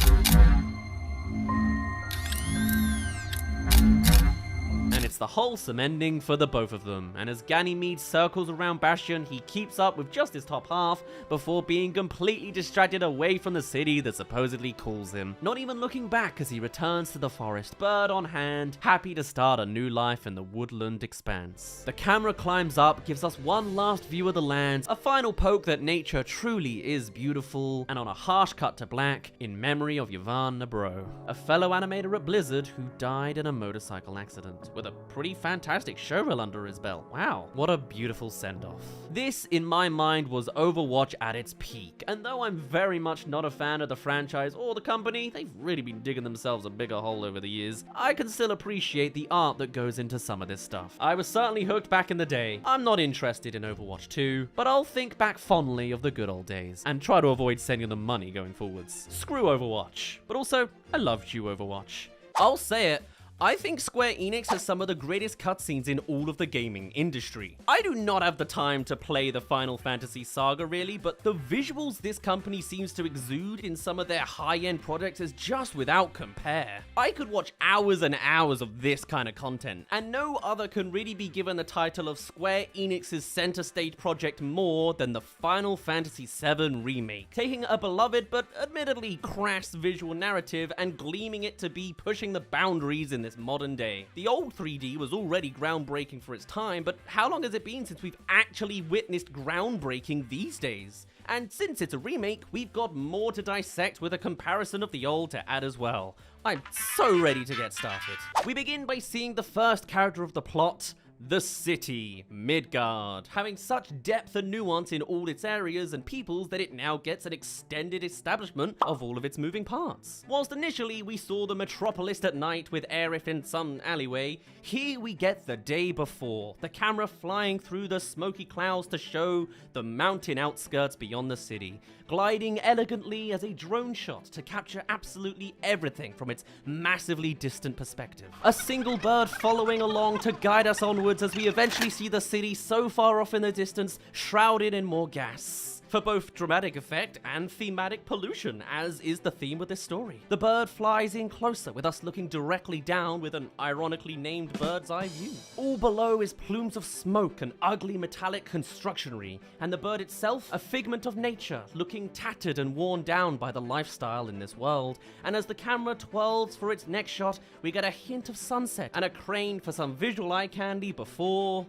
And it's the wholesome ending for the both of them, and as Ganymede circles around Bastion, he keeps up with just his top half before being completely distracted away from the city that supposedly calls him, not even looking back as he returns to the forest, bird on hand, happy to start a new life in the woodland expanse. The camera climbs up, gives us one last view of the lands, a final poke that nature truly is beautiful, and on a harsh cut to black, in memory of Yvonne Nabro, a fellow animator at Blizzard who died in a motorcycle accident, with a pretty fantastic showreel under his belt. Wow, what a beautiful send-off. This, in my mind, was Overwatch at its peak, and though I'm very much not a fan of the franchise or the company, they've really been digging themselves a bigger hole over the years, I can still appreciate the art that goes into some of this stuff. I was certainly hooked back in the day. I'm not interested in Overwatch 2, but I'll think back fondly of the good old days, and try to avoid sending them money going forwards. Screw Overwatch, but also, I loved you, Overwatch. I'll say it, I think Square Enix has some of the greatest cutscenes in all of the gaming industry. I do not have the time to play the Final Fantasy saga really, but the visuals this company seems to exude in some of their high-end projects is just without compare. I could watch hours and hours of this kind of content, and no other can really be given the title of Square Enix's center stage project more than the Final Fantasy VII Remake, taking a beloved but admittedly crass visual narrative and gleaming it to be pushing the boundaries in this modern day. The old 3D was already groundbreaking for its time, but how long has it been since we've actually witnessed groundbreaking these days? And since it's a remake, we've got more to dissect with a comparison of the old to add as well. I'm so ready to get started. We begin by seeing the first character of the plot, the city, Midgar, having such depth and nuance in all its areas and peoples that it now gets an extended establishment of all of its moving parts. Whilst initially we saw the metropolis at night with Aerith in some alleyway, here we get the day before, the camera flying through the smoky clouds to show the mountain outskirts beyond the city, gliding elegantly as a drone shot to capture absolutely everything from its massively distant perspective. A single bird following along to guide us onwards as we eventually see the city so far off in the distance, shrouded in more gas. For both dramatic effect and thematic pollution, as is the theme of this story. The bird flies in closer, with us looking directly down with an ironically named bird's eye view. All below is plumes of smoke and ugly metallic constructionery, and the bird itself, a figment of nature, looking tattered and worn down by the lifestyle in this world. And as the camera twirls for its next shot, we get a hint of sunset and a crane for some visual eye candy before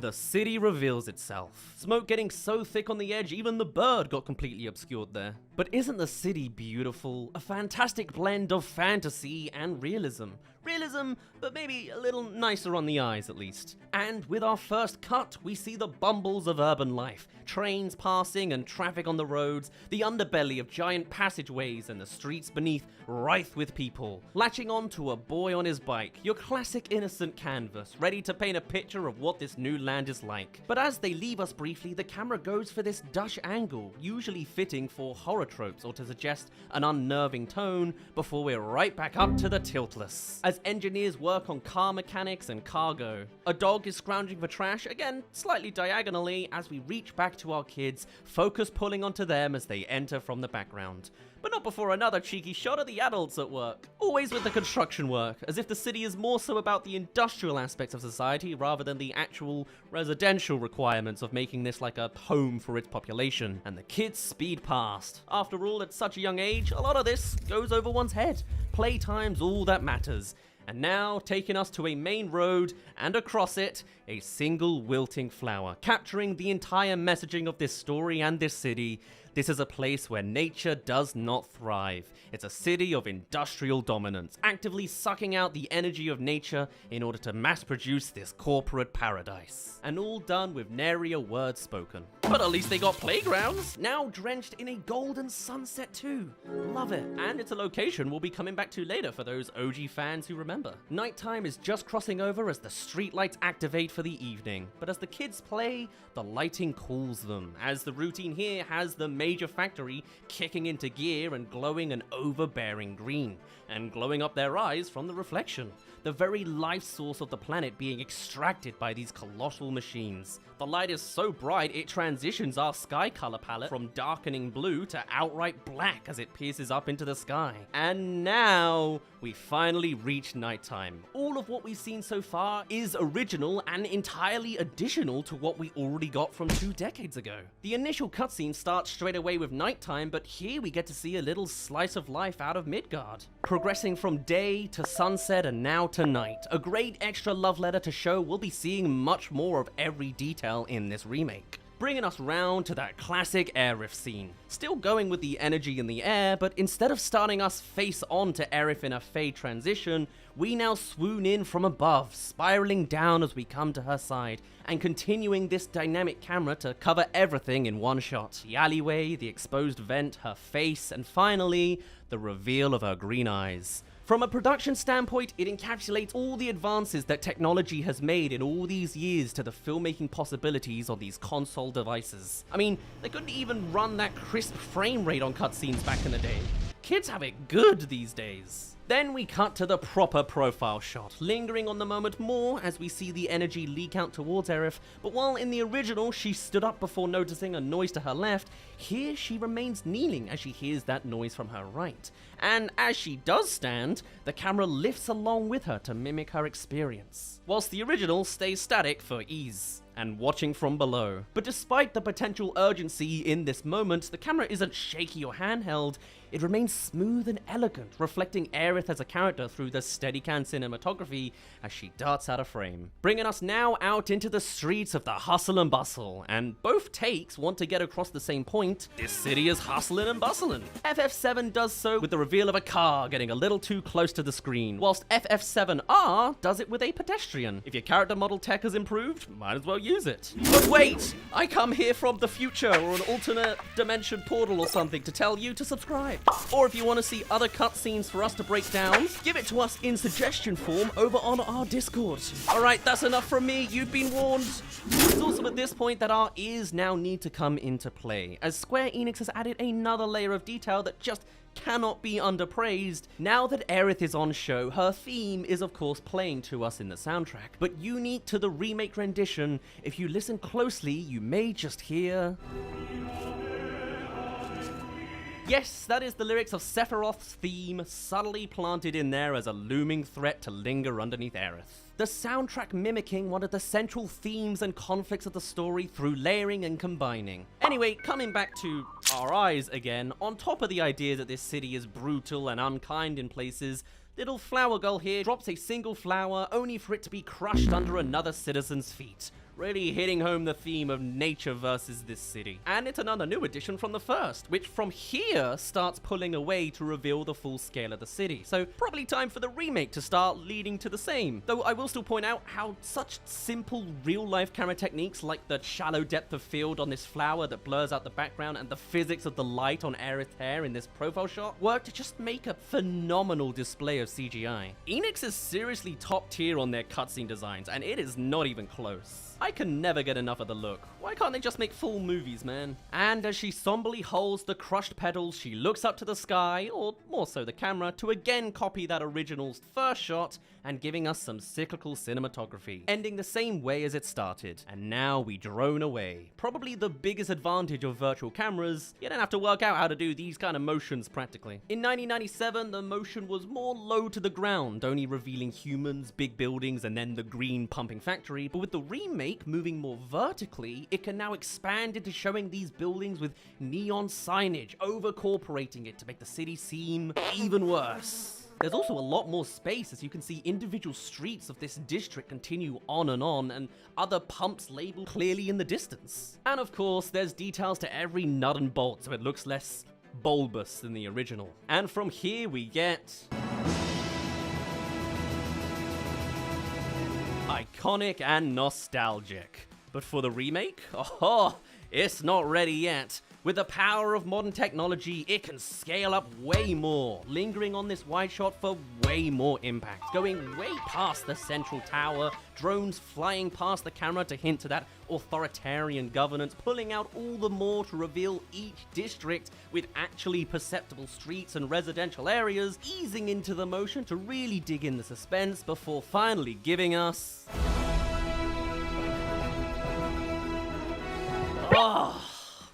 the city reveals itself. Smoke getting so thick on the edge, even the bird got completely obscured there. But isn't the city beautiful? A fantastic blend of fantasy and realism. Realism, but maybe a little nicer on the eyes at least. And with our first cut, we see the bumbles of urban life. Trains passing and traffic on the roads, the underbelly of giant passageways and the streets beneath rife with people. Latching on to a boy on his bike, your classic innocent canvas, ready to paint a picture of what this new land is like. But as they leave us briefly, the camera goes for this Dutch angle, usually fitting for horror tropes or to suggest an unnerving tone before we're right back up to the tiltless. As engineers work on car mechanics and cargo, a dog is scrounging for trash, again slightly diagonally, as we reach back to our kids, focus pulling onto them as they enter from the background. But not before another cheeky shot of the adults at work. Always with the construction work, as if the city is more so about the industrial aspects of society rather than the actual residential requirements of making this like a home for its population. And the kids speed past. After all, at such a young age, a lot of this goes over one's head. Playtime's all that matters. And now, taking us to a main road, and across it, a single wilting flower, capturing the entire messaging of this story and this city. This is a place where nature does not thrive. It's a city of industrial dominance, actively sucking out the energy of nature in order to mass produce this corporate paradise. And all done with nary a word spoken. But at least they got playgrounds, now drenched in a golden sunset too. Love it. And it's a location we'll be coming back to later for those OG fans who remember. Nighttime is just crossing over as the streetlights activate for the evening. But as the kids play, the lighting cools them, as the routine here has the major factory kicking into gear and glowing an overbearing green, and glowing up their eyes from the reflection. The very life source of the planet being extracted by these colossal machines. The light is so bright it transitions our sky color palette from darkening blue to outright black as it pierces up into the sky. And now we finally reach nighttime. All of what we've seen so far is original and entirely additional to what we already got from 2 decades ago. The initial cutscene starts straight away with nighttime, but here we get to see a little slice of life out of Midgar. Progressing from day to sunset and now to night. A great extra love letter to show we'll be seeing much more of every detail in this remake. Bringing us round to that classic Aerith scene. Still going with the energy in the air, but instead of starting us face on to Aerith in a fade transition, we now swoon in from above, spiraling down as we come to her side, and continuing this dynamic camera to cover everything in one shot. The alleyway, the exposed vent, her face, and finally, the reveal of her green eyes. From a production standpoint, it encapsulates all the advances that technology has made in all these years to the filmmaking possibilities on these console devices. I mean, they couldn't even run that crisp frame rate on cutscenes back in the day. Kids have it good these days. Then we cut to the proper profile shot, lingering on the moment more as we see the energy leak out towards Aerith, but while in the original she stood up before noticing a noise to her left, here she remains kneeling as she hears that noise from her right. And as she does stand, the camera lifts along with her to mimic her experience, whilst the original stays static for ease and watching from below. But despite the potential urgency in this moment, the camera isn't shaky or handheld. It remains smooth and elegant, reflecting Aerith as a character through the Steadicam cinematography as she darts out of frame. Bringing us now out into the streets of the hustle and bustle, and both takes want to get across the same point: this city is hustling and bustling. FF7 does so with the reveal of a car getting a little too close to the screen, whilst FF7R does it with a pedestrian. If your character model tech has improved, might as well use it. But wait! I come here from the future or an alternate dimension portal or something to tell you to subscribe. Or if you want to see other cutscenes for us to break down, give it to us in suggestion form over on our Discord. Alright, that's enough from me, you've been warned. It's also at this point that our ears now need to come into play, as Square Enix has added another layer of detail that just cannot be underpraised. Now that Aerith is on show, her theme is of course playing to us in the soundtrack, but unique to the remake rendition, if you listen closely, you may just hear... Yes, that is the lyrics of Sephiroth's theme, subtly planted in there as a looming threat to linger underneath Aerith. The soundtrack mimicking one of the central themes and conflicts of the story through layering and combining. Anyway, coming back to our eyes again, on top of the idea that this city is brutal and unkind in places, little flower girl here drops a single flower only for it to be crushed under another citizen's feet. Really hitting home the theme of nature versus this city. And it's another new addition from the first, which from here starts pulling away to reveal the full scale of the city. So probably time for the remake to start leading to the same. Though I will still point out how such simple real-life camera techniques like the shallow depth of field on this flower that blurs out the background and the physics of the light on Aerith's hair in this profile shot work to just make a phenomenal display of CGI. Enix is seriously top tier on their cutscene designs, and it is not even close. I I can never get enough of the look. Why can't they just make full movies, man? And as she somberly holds the crushed petals, she looks up to the sky, or more so the camera, to again copy that original's first shot and giving us some cyclical cinematography, ending the same way as it started. And now we drone away. Probably the biggest advantage of virtual cameras, you don't have to work out how to do these kind of motions practically. In 1997, the motion was more low to the ground, only revealing humans, big buildings, and then the green pumping factory. But with the remake moving more vertically, it can now expand into showing these buildings with neon signage, overcorporating it to make the city seem even worse. There's also a lot more space, as you can see individual streets of this district continue on, and other pumps labeled clearly in the distance. And of course, there's details to every nut and bolt, so it looks less bulbous than the original. And from here we get iconic and nostalgic. But for the remake, oh, it's not ready yet. With the power of modern technology, it can scale up way more, lingering on this wide shot for way more impact, going way past the central tower, drones flying past the camera to hint to that authoritarian governance, pulling out all the more to reveal each district with actually perceptible streets and residential areas, easing into the motion to really dig in the suspense before finally giving us...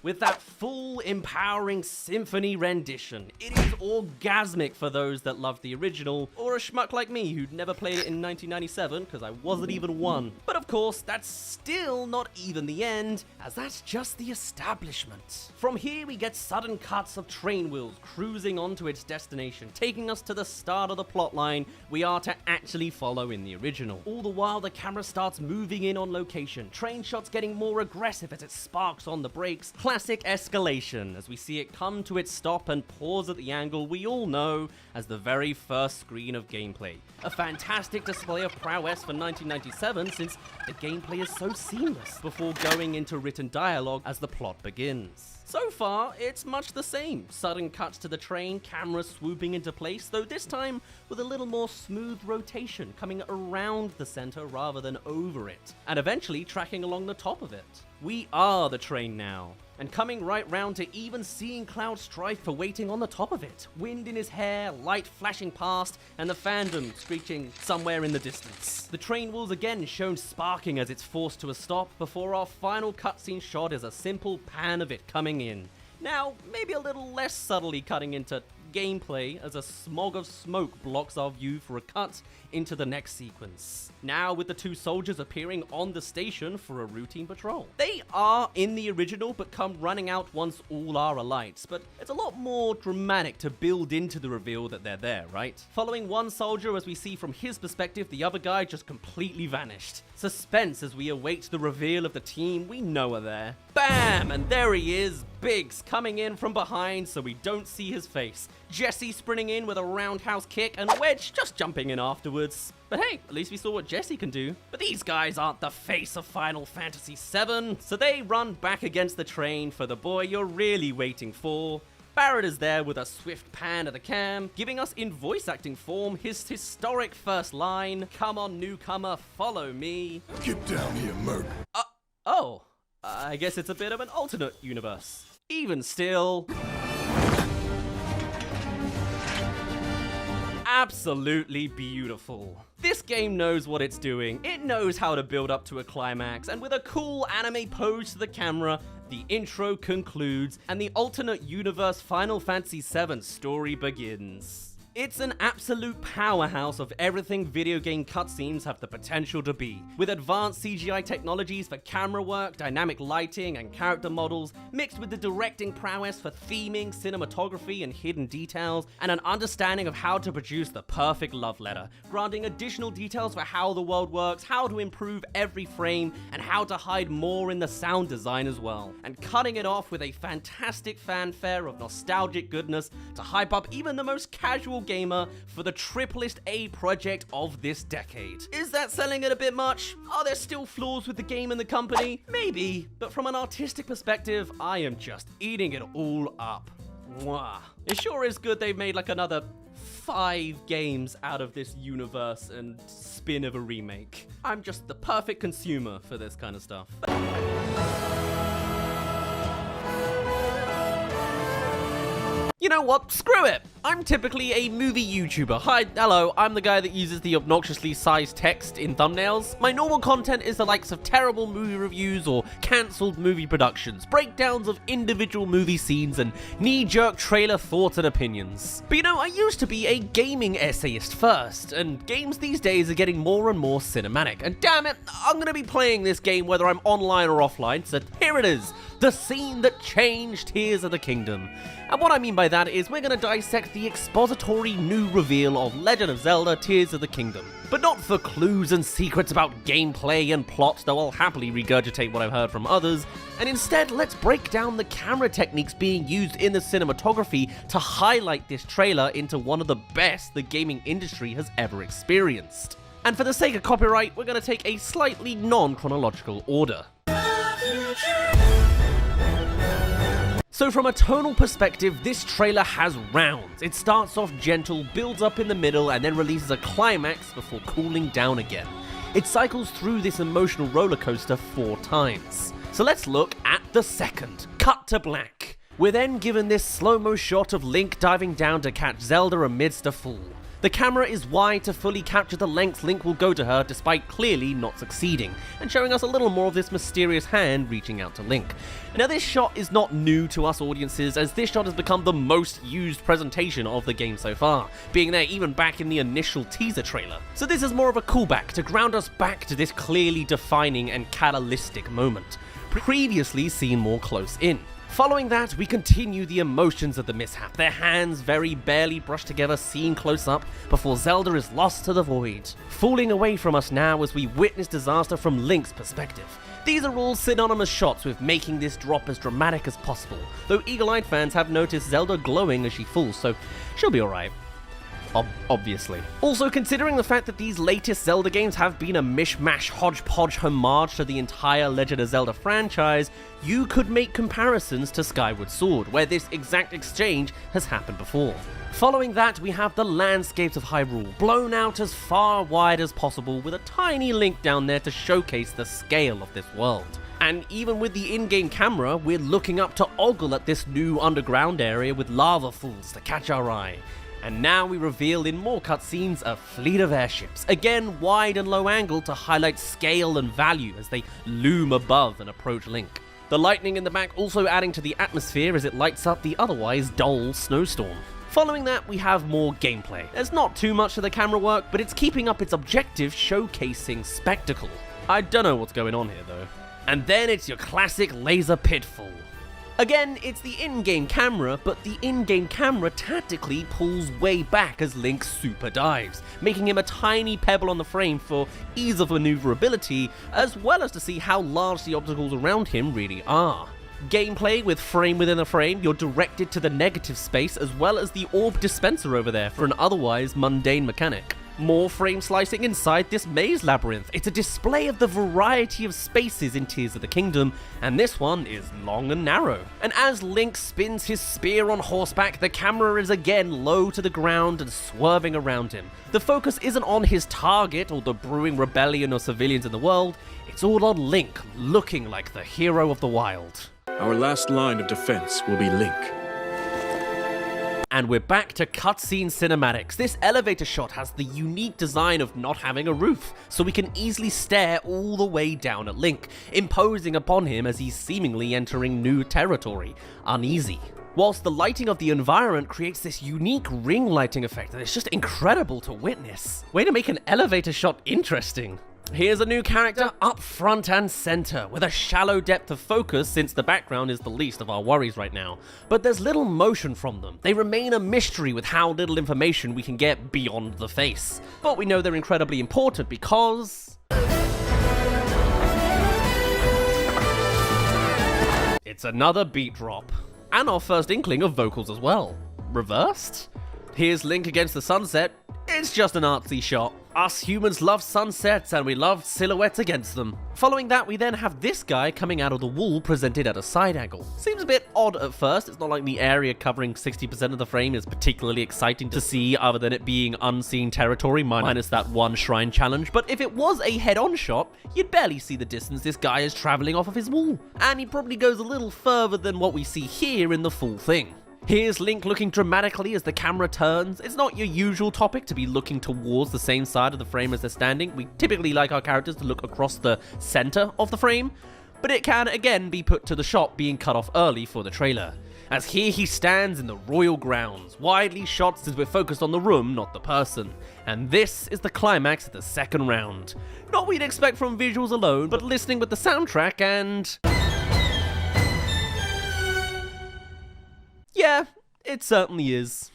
with that full, empowering symphony rendition. It is orgasmic for those that love the original, or a schmuck like me who'd never played it in 1997 because I wasn't even one. But of course, that's still not even the end, as that's just the establishment. From here, we get sudden cuts of train wheels cruising onto its destination, taking us to the start of the plotline we are to actually follow in the original. All the while, the camera starts moving in on location, train shots getting more aggressive as it sparks on the brakes, classic escalation as we see it come to its stop and pause at the angle we all know as the very first screen of gameplay. A fantastic display of prowess for 1997 since the gameplay is so seamless before going into written dialogue as the plot begins. So far, it's much the same. Sudden cuts to the train, camera swooping into place, though this time with a little more smooth rotation, coming around the center rather than over it, and eventually tracking along the top of it. We are the train now, and coming right round to even seeing Cloud strive for waiting on the top of it. Wind in his hair, light flashing past, and the fandom screeching somewhere in the distance. The train wheels again shown sparking as it's forced to a stop before our final cutscene shot is a simple pan of it coming in. Now, maybe a little less subtly cutting into gameplay as a smog of smoke blocks our view for a cut into the next sequence. Now with the two soldiers appearing on the station for a routine patrol. They are in the original but come running out once all are alight, but it's a lot more dramatic to build into the reveal that they're there, right? Following one soldier as we see from his perspective the other guy just completely vanished. Suspense as we await the reveal of the team we know are there. Bam! And there he is, Biggs coming in from behind so we don't see his face. Jesse sprinting in with a roundhouse kick and Wedge just jumping in afterwards. But hey, at least we saw what Jesse can do. But these guys aren't the face of Final Fantasy VII, so they run back against the train for the boy you're really waiting for. Barrett is there with a swift pan of the cam, giving us in voice acting form his historic first line, "Come on newcomer, follow me." Get down here, Merc. I guess it's a bit of an alternate universe. Even still... absolutely beautiful. This game knows what it's doing. It knows how to build up to a climax, and with a cool anime pose to the camera, the intro concludes, and the alternate universe Final Fantasy VII story begins. It's an absolute powerhouse of everything video game cutscenes have the potential to be, with advanced CGI technologies for camera work, dynamic lighting, and character models, mixed with the directing prowess for theming, cinematography, and hidden details, and an understanding of how to produce the perfect love letter, granting additional details for how the world works, how to improve every frame, and how to hide more in the sound design as well, and cutting it off with a fantastic fanfare of nostalgic goodness to hype up even the most casual gamer for the triplest A project of this decade. Is that selling it a bit much? Are there still flaws with the game and the company? Maybe, but from an artistic perspective, I am just eating it all up. Mwah. It sure is good they've made like another 5 games out of this universe and spin of a remake. I'm just the perfect consumer for this kind of stuff. You know what? Screw it! I'm typically a movie YouTuber. Hi, hello, I'm the guy that uses the obnoxiously sized text in thumbnails. My normal content is the likes of terrible movie reviews or cancelled movie productions, breakdowns of individual movie scenes, and knee-jerk trailer thoughts and opinions. But you know, I used to be a gaming essayist first, and games these days are getting more and more cinematic. And damn it, I'm gonna be playing this game whether I'm online or offline, so here it is, the scene that changed Tears of the Kingdom. And what I mean by that is we're gonna dissect the expository new reveal of Legend of Zelda Tears of the Kingdom. But not for clues and secrets about gameplay and plot, though I'll happily regurgitate what I've heard from others, and instead let's break down the camera techniques being used in the cinematography to highlight this trailer into one of the best the gaming industry has ever experienced. And for the sake of copyright, we're gonna take a slightly non-chronological order. So from a tonal perspective, this trailer has rounds. It starts off gentle, builds up in the middle, and then releases a climax before cooling down again. It cycles through this emotional roller coaster 4 times. So let's look at the second. Cut to black. We're then given this slow-mo shot of Link diving down to catch Zelda amidst a fall. The camera is wide to fully capture the length Link will go to her despite clearly not succeeding, and showing us a little more of this mysterious hand reaching out to Link. Now this shot is not new to us audiences, as this shot has become the most used presentation of the game so far, being there even back in the initial teaser trailer. So this is more of a callback to ground us back to this clearly defining and catalytic moment, previously seen more close in. Following that, we continue the emotions of the mishap, their hands very barely brushed together seen close up before Zelda is lost to the void, falling away from us now as we witness disaster from Link's perspective. These are all synonymous shots with making this drop as dramatic as possible, though eagle-eyed fans have noticed Zelda glowing as she falls, so she'll be alright. Obviously. Also, considering the fact that these latest Zelda games have been a mishmash hodgepodge homage to the entire Legend of Zelda franchise, you could make comparisons to Skyward Sword, where this exact exchange has happened before. Following that, we have the landscapes of Hyrule, blown out as far wide as possible with a tiny Link down there to showcase the scale of this world. And even with the in-game camera, we're looking up to ogle at this new underground area with lava falls to catch our eye. And now we reveal in more cutscenes a fleet of airships, again wide and low angle to highlight scale and value as they loom above and approach Link. The lightning in the back also adding to the atmosphere as it lights up the otherwise dull snowstorm. Following that, we have more gameplay. There's not too much to the camera work, but it's keeping up its objective, showcasing spectacle. I don't know what's going on here though. And then it's your classic laser pitfall. Again, it's the in-game camera, but the in-game camera tactically pulls way back as Link super dives, making him a tiny pebble on the frame for ease of maneuverability, as well as to see how large the obstacles around him really are. Gameplay with frame within a frame, you're directed to the negative space as well as the orb dispenser over there for an otherwise mundane mechanic. More frame slicing inside this maze labyrinth. It's a display of the variety of spaces in Tears of the Kingdom, and this one is long and narrow. And as Link spins his spear on horseback, the camera is again low to the ground and swerving around him. The focus isn't on his target or the brewing rebellion or civilians in the world, it's all on Link, looking like the hero of the wild. Our last line of defense will be Link. And we're back to cutscene cinematics. This elevator shot has the unique design of not having a roof, so we can easily stare all the way down at Link, imposing upon him as he's seemingly entering new territory, uneasy. Whilst the lighting of the environment creates this unique ring lighting effect that is just incredible to witness. Way to make an elevator shot interesting. Here's a new character up front and center, with a shallow depth of focus since the background is the least of our worries right now. But there's little motion from them. They remain a mystery with how little information we can get beyond the face. But we know they're incredibly important because... it's another beat drop. And our first inkling of vocals as well. Reversed? Here's Link against the sunset. It's just an artsy shot. Us humans love sunsets and we love silhouettes against them. Following that, we then have this guy coming out of the wall presented at a side angle. Seems a bit odd at first. It's not like the area covering 60% of the frame is particularly exciting to see other than it being unseen territory minus that one shrine challenge. But if it was a head-on shot, you'd barely see the distance this guy is traveling off of his wall. And he probably goes a little further than what we see here in the full thing. Here's Link looking dramatically as the camera turns. It's not your usual topic to be looking towards the same side of the frame as they're standing. We typically like our characters to look across the center of the frame, but it can again be put to the shot being cut off early for the trailer. As here he stands in the royal grounds, widely shot since we're focused on the room, not the person. And this is the climax of the second round. Not what you'd expect from visuals alone, but listening with the soundtrack and... yeah, it certainly is.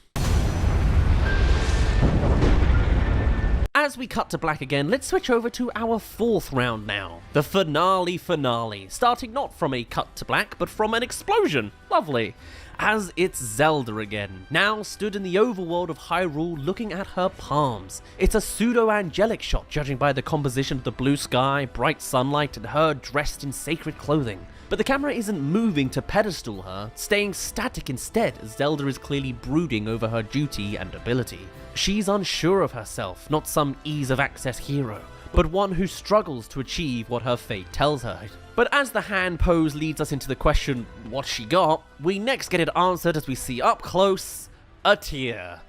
As we cut to black again, let's switch over to our fourth round now. The finale, starting not from a cut to black, but from an explosion. Lovely. As it's Zelda again, now stood in the overworld of Hyrule looking at her palms. It's a pseudo-angelic shot, judging by the composition of the blue sky, bright sunlight, and her dressed in sacred clothing. But the camera isn't moving to pedestal her, staying static instead, as Zelda is clearly brooding over her duty and ability. She's unsure of herself, not some ease-of-access hero, but one who struggles to achieve what her fate tells her. But as the hand pose leads us into the question, what she got, we next get it answered as we see up close, a tear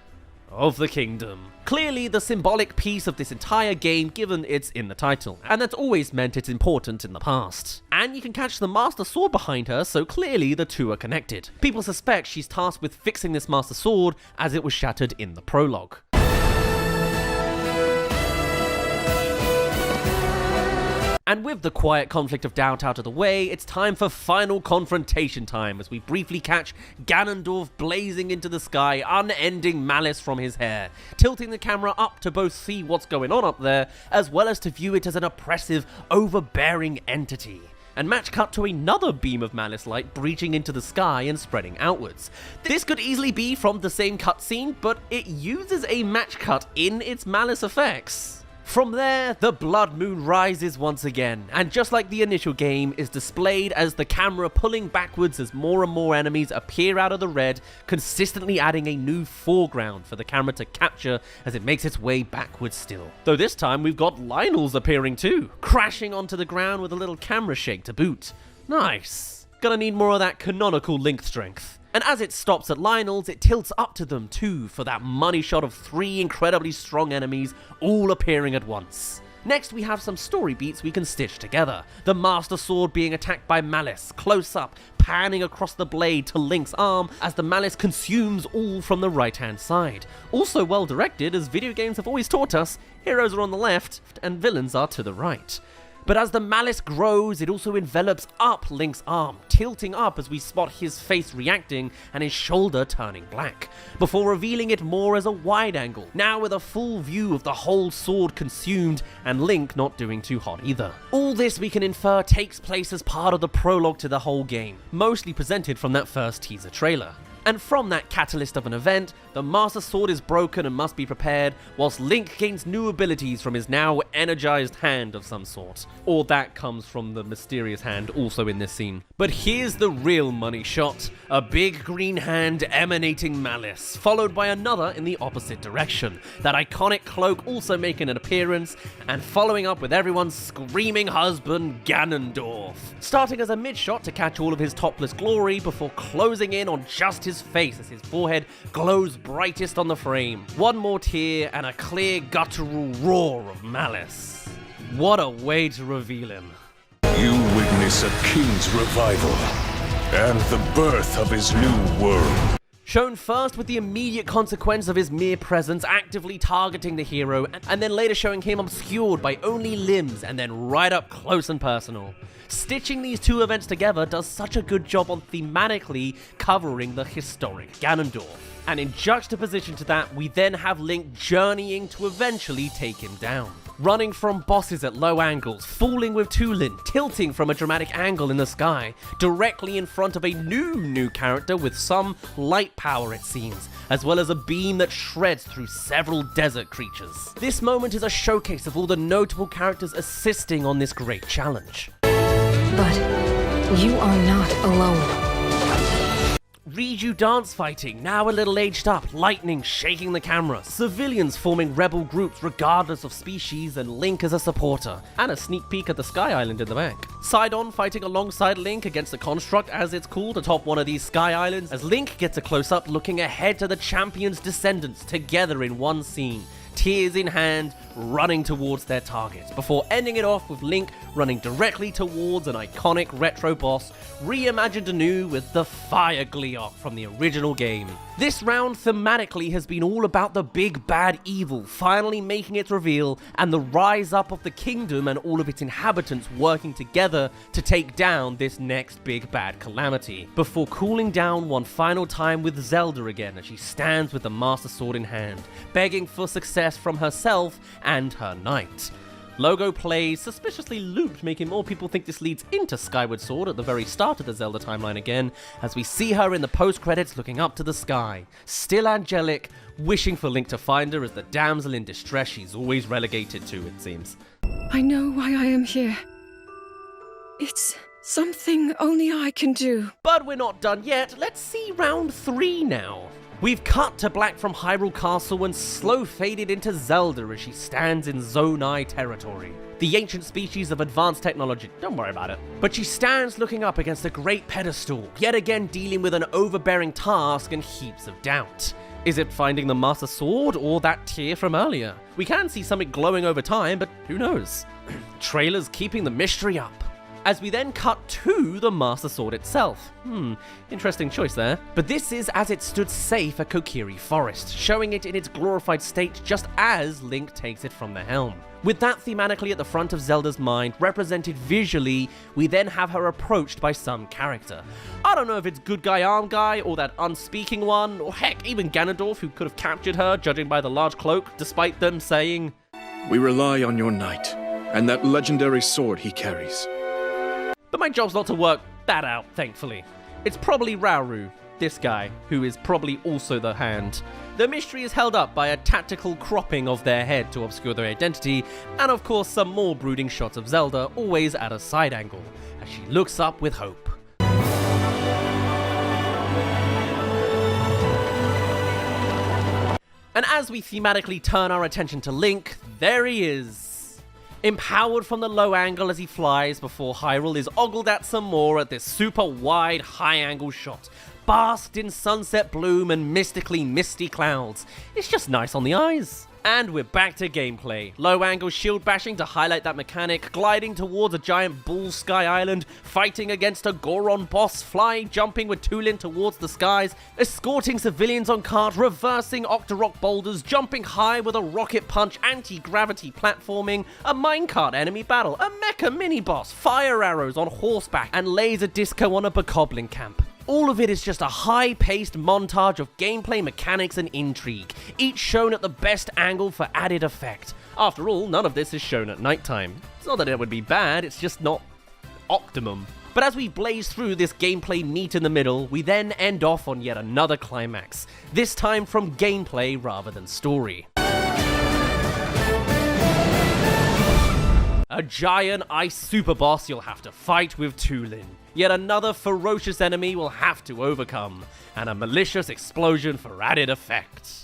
of the kingdom. Clearly the symbolic piece of this entire game, given it's in the title, and that's always meant it's important in the past. And you can catch the Master Sword behind her, so clearly the two are connected. People suspect she's tasked with fixing this Master Sword as it was shattered in the prologue. And with the quiet conflict of doubt out of the way, it's time for final confrontation time as we briefly catch Ganondorf blazing into the sky, unending malice from his hair, tilting the camera up to both see what's going on up there, as well as to view it as an oppressive, overbearing entity. And match cut to another beam of malice light breaching into the sky and spreading outwards. This could easily be from the same cutscene, but it uses a match cut in its malice effects. From there, the blood moon rises once again, and just like the initial game, is displayed as the camera pulling backwards as more and more enemies appear out of the red, consistently adding a new foreground for the camera to capture as it makes its way backwards still. Though this time we've got Lynels appearing too, crashing onto the ground with a little camera shake to boot. Nice. Gonna need more of that canonical Link strength. And as it stops at Lynels, it tilts up to them too for that money shot of 3 incredibly strong enemies all appearing at once. Next we have some story beats we can stitch together. The Master Sword being attacked by Malice, close up, panning across the blade to Link's arm as the Malice consumes all from the right hand side. Also well directed, as video games have always taught us, heroes are on the left and villains are to the right. But as the malice grows, it also envelops up Link's arm, tilting up as we spot his face reacting and his shoulder turning black, before revealing it more as a wide angle, now with a full view of the whole sword consumed and Link not doing too hot either. All this we can infer takes place as part of the prologue to the whole game, mostly presented from that first teaser trailer. And from that catalyst of an event, the Master Sword is broken and must be prepared, whilst Link gains new abilities from his now energized hand of some sort. Or that comes from the mysterious hand also in this scene. But here's the real money shot. A big green hand emanating malice, followed by another in the opposite direction. That iconic cloak also making an appearance, and following up with everyone's screaming husband, Ganondorf. Starting as a mid-shot to catch all of his topless glory, before closing in on just his face as his forehead glows brightest on the frame. One more tear and a clear guttural roar of malice. What a way to reveal him. You witness a king's revival and the birth of his new world. Shown first with the immediate consequence of his mere presence actively targeting the hero, and then later showing him obscured by only limbs, and then right up close and personal. Stitching these two events together does such a good job on thematically covering the historic Ganondorf. And in juxtaposition to that, we then have Link journeying to eventually take him down. Running from bosses at low angles, falling with Tulin, tilting from a dramatic angle in the sky, directly in front of a new character with some light power it seems, as well as a beam that shreds through several desert creatures. This moment is a showcase of all the notable characters assisting on this great challenge. But you are not alone. Riju dance fighting, now a little aged up, lightning shaking the camera, civilians forming rebel groups regardless of species, and Link as a supporter, and a sneak peek at the Sky Island in the back. Sidon fighting alongside Link against the Construct, as it's called, atop one of these Sky Islands, as Link gets a close-up looking ahead to the champion's descendants together in one scene, tears in hand, running towards their targets, before ending it off with Link running directly towards an iconic retro boss, reimagined anew with the Fire Gleeok from the original game. This round thematically has been all about the big bad evil finally making its reveal, and the rise up of the kingdom and all of its inhabitants working together to take down this next big bad calamity, before cooling down one final time with Zelda again as she stands with the Master Sword in hand, begging for success from herself and her knight. Logo plays suspiciously looped, making more people think this leads into Skyward Sword at the very start of the Zelda timeline again, as we see her in the post-credits looking up to the sky, still angelic, wishing for Link to find her as the damsel in distress she's always relegated to, it seems. I know why I am here. It's something only I can do. But we're not done yet, let's see round 3 now. We've cut to black from Hyrule Castle and slow faded into Zelda as she stands in Zonai territory, the ancient species of advanced technology. Don't worry about it. But she stands looking up against a great pedestal, yet again dealing with an overbearing task and heaps of doubt. Is it finding the Master Sword or that tear from earlier? We can see something glowing over time, but who knows? Trailers keeping the mystery up. As we then cut to the Master Sword itself. Interesting choice there. But this is as it stood safe at Kokiri Forest, showing it in its glorified state just as Link takes it from the helm. With that thematically at the front of Zelda's mind, represented visually, we then have her approached by some character. I don't know if it's Good Guy Arm Guy, or that unspeaking one, or heck, even Ganondorf, who could have captured her, judging by the large cloak, despite them saying, We rely on your knight, and that legendary sword he carries. But my job's not to work that out, thankfully. It's probably Rauru, this guy, who is probably also the hand. The mystery is held up by a tactical cropping of their head to obscure their identity, and of course some more brooding shots of Zelda, always at a side angle, as she looks up with hope. And as we thematically turn our attention to Link, there he is. Empowered from the low angle as he flies before Hyrule is ogled at some more at this super wide high angle shot, basked in sunset bloom and mystically misty clouds. It's just nice on the eyes. And we're back to gameplay. Low angle shield bashing to highlight that mechanic, gliding towards a giant bull Sky Island, fighting against a Goron boss, flying, jumping with Tulin towards the skies, escorting civilians on cart, reversing Octorok boulders, jumping high with a rocket punch, anti-gravity platforming, a minecart enemy battle, a mecha mini-boss, fire arrows on horseback, and laser disco on a bokoblin camp. All of it is just a high-paced montage of gameplay mechanics and intrigue, each shown at the best angle for added effect. After all, none of this is shown at nighttime. It's not that it would be bad, it's just not optimum. But as we blaze through this gameplay meat in the middle, we then end off on yet another climax, this time from gameplay rather than story. A giant ice super boss you'll have to fight with Tulin. Yet another ferocious enemy we'll have to overcome, and a malicious explosion for added effect.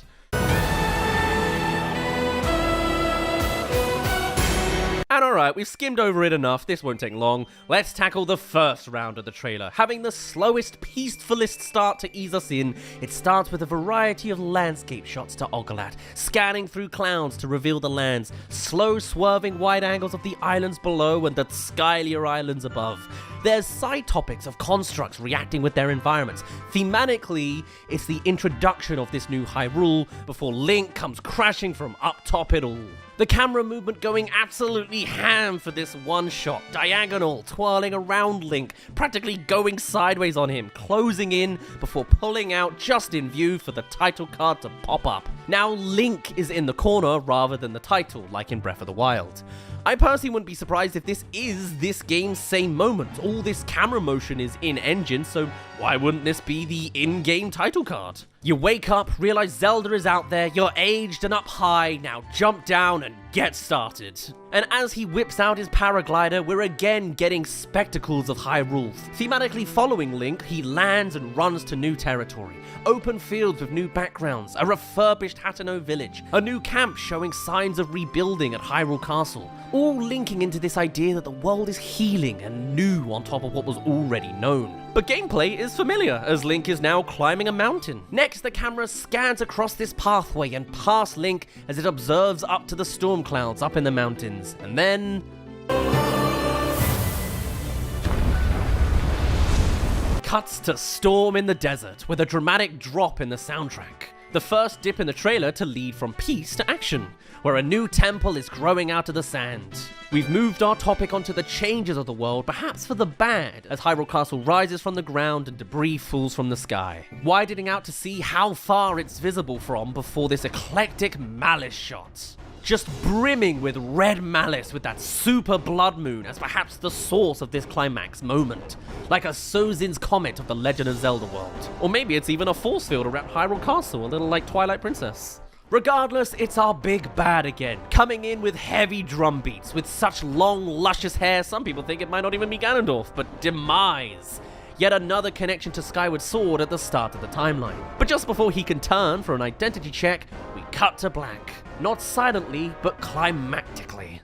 And alright, we've skimmed over it enough, this won't take long. Let's tackle the first round of the trailer. Having the slowest, peacefulest start to ease us in, it starts with a variety of landscape shots to ogle at, scanning through clouds to reveal the lands, slow swerving wide angles of the islands below and the skylier islands above. There's side topics of constructs reacting with their environments. Thematically, it's the introduction of this new Hyrule before Link comes crashing from up top it all. The camera movement going absolutely ham for this one shot, diagonal, twirling around Link, practically going sideways on him, closing in before pulling out just in view for the title card to pop up. Now Link is in the corner rather than the title, like in Breath of the Wild. I personally wouldn't be surprised if this is this game's same moment. All this camera motion is in-engine, so why wouldn't this be the in-game title card? You wake up, realize Zelda is out there, you're aged and up high, now jump down and get started. And as he whips out his paraglider, we're again getting spectacles of Hyrule. Thematically following Link, he lands and runs to new territory. Open fields with new backgrounds, a refurbished Hateno village, a new camp showing signs of rebuilding at Hyrule Castle, all linking into this idea that the world is healing and new on top of what was already known. But gameplay is familiar, as Link is now climbing a mountain. Next, the camera scans across this pathway and past Link as it observes up to the storm clouds up in the mountains. And then... cuts to Storm in the Desert, with a dramatic drop in the soundtrack. The first dip in the trailer to lead from peace to action, where a new temple is growing out of the sand. We've moved our topic onto the changes of the world, perhaps for the bad, as Hyrule Castle rises from the ground and debris falls from the sky, widening out to see how far it's visible from before this eclectic malice shot. Just brimming with red malice with that super blood moon as perhaps the source of this climax moment. Like a Sozin's Comet of the Legend of Zelda world. Or maybe it's even a force field around Hyrule Castle, a little like Twilight Princess. Regardless, it's our big bad again, coming in with heavy drum beats, with such long, luscious hair, some people think it might not even be Ganondorf, but Demise. Yet another connection to Skyward Sword at the start of the timeline. But just before he can turn for an identity check, we cut to black. Not silently, but climactically.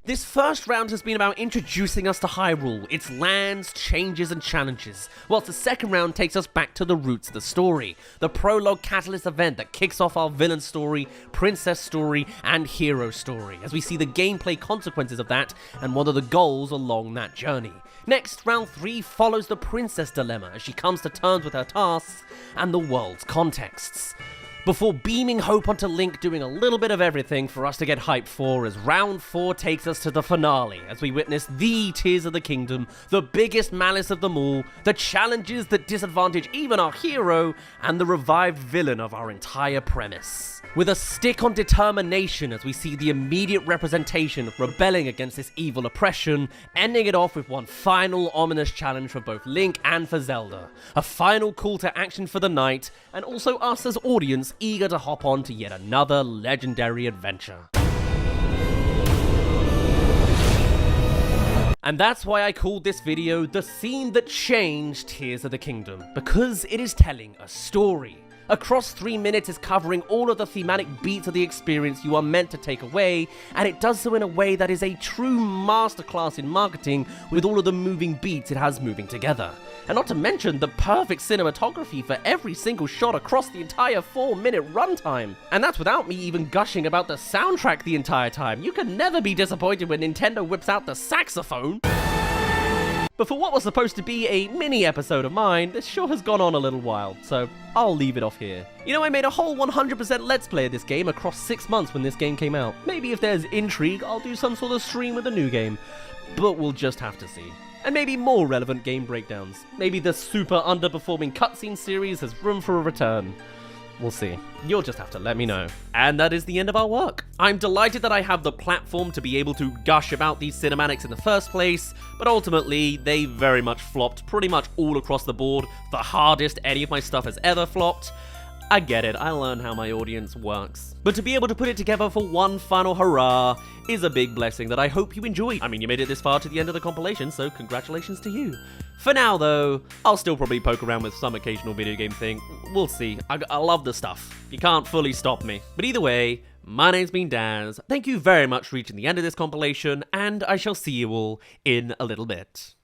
This first round has been about introducing us to Hyrule, its lands, changes and challenges, whilst the second round takes us back to the roots of the story, the prologue catalyst event that kicks off our villain story, princess story and hero story, as we see the gameplay consequences of that and what are the goals along that journey. Next, round 3 follows the princess dilemma as she comes to terms with her tasks and the world's contexts. Before beaming hope onto Link doing a little bit of everything for us to get hyped for, as round 4 takes us to the finale, as we witness the Tears of the Kingdom, the biggest malice of them all, the challenges that disadvantage even our hero, and the revived villain of our entire premise. With a stick on determination as we see the immediate representation of rebelling against this evil oppression, ending it off with one final ominous challenge for both Link and for Zelda. A final call to action for the night, and also us as audience eager to hop on to yet another legendary adventure. And that's why I called this video The Scene That Changed Tears of the Kingdom, because it is telling a story. Across 3 minutes is covering all of the thematic beats of the experience you are meant to take away, and it does so in a way that is a true masterclass in marketing with all of the moving beats it has moving together. And not to mention the perfect cinematography for every single shot across the entire 4-minute runtime. And that's without me even gushing about the soundtrack the entire time. You can never be disappointed when Nintendo whips out the saxophone. But for what was supposed to be a mini episode of mine, this sure has gone on a little while, so I'll leave it off here. You know, I made a whole 100% Let's Play of this game across 6 months when this game came out. Maybe if there's intrigue, I'll do some sort of stream with a new game, but we'll just have to see. And maybe more relevant game breakdowns. Maybe the super underperforming cutscene series has room for a return. We'll see. You'll just have to let me know. And that is the end of our work. I'm delighted that I have the platform to be able to gush about these cinematics in the first place, but ultimately, they very much flopped pretty much all across the board, the hardest any of my stuff has ever flopped. I get it, I learned how my audience works. But to be able to put it together for one final hurrah is a big blessing that I hope you enjoy. I mean, you made it this far to the end of the compilation, so congratulations to you. For now, though, I'll still probably poke around with some occasional video game thing. We'll see. I love the stuff. You can't fully stop me. But either way, my name's been Daz. Thank you very much for reaching the end of this compilation, and I shall see you all in a little bit.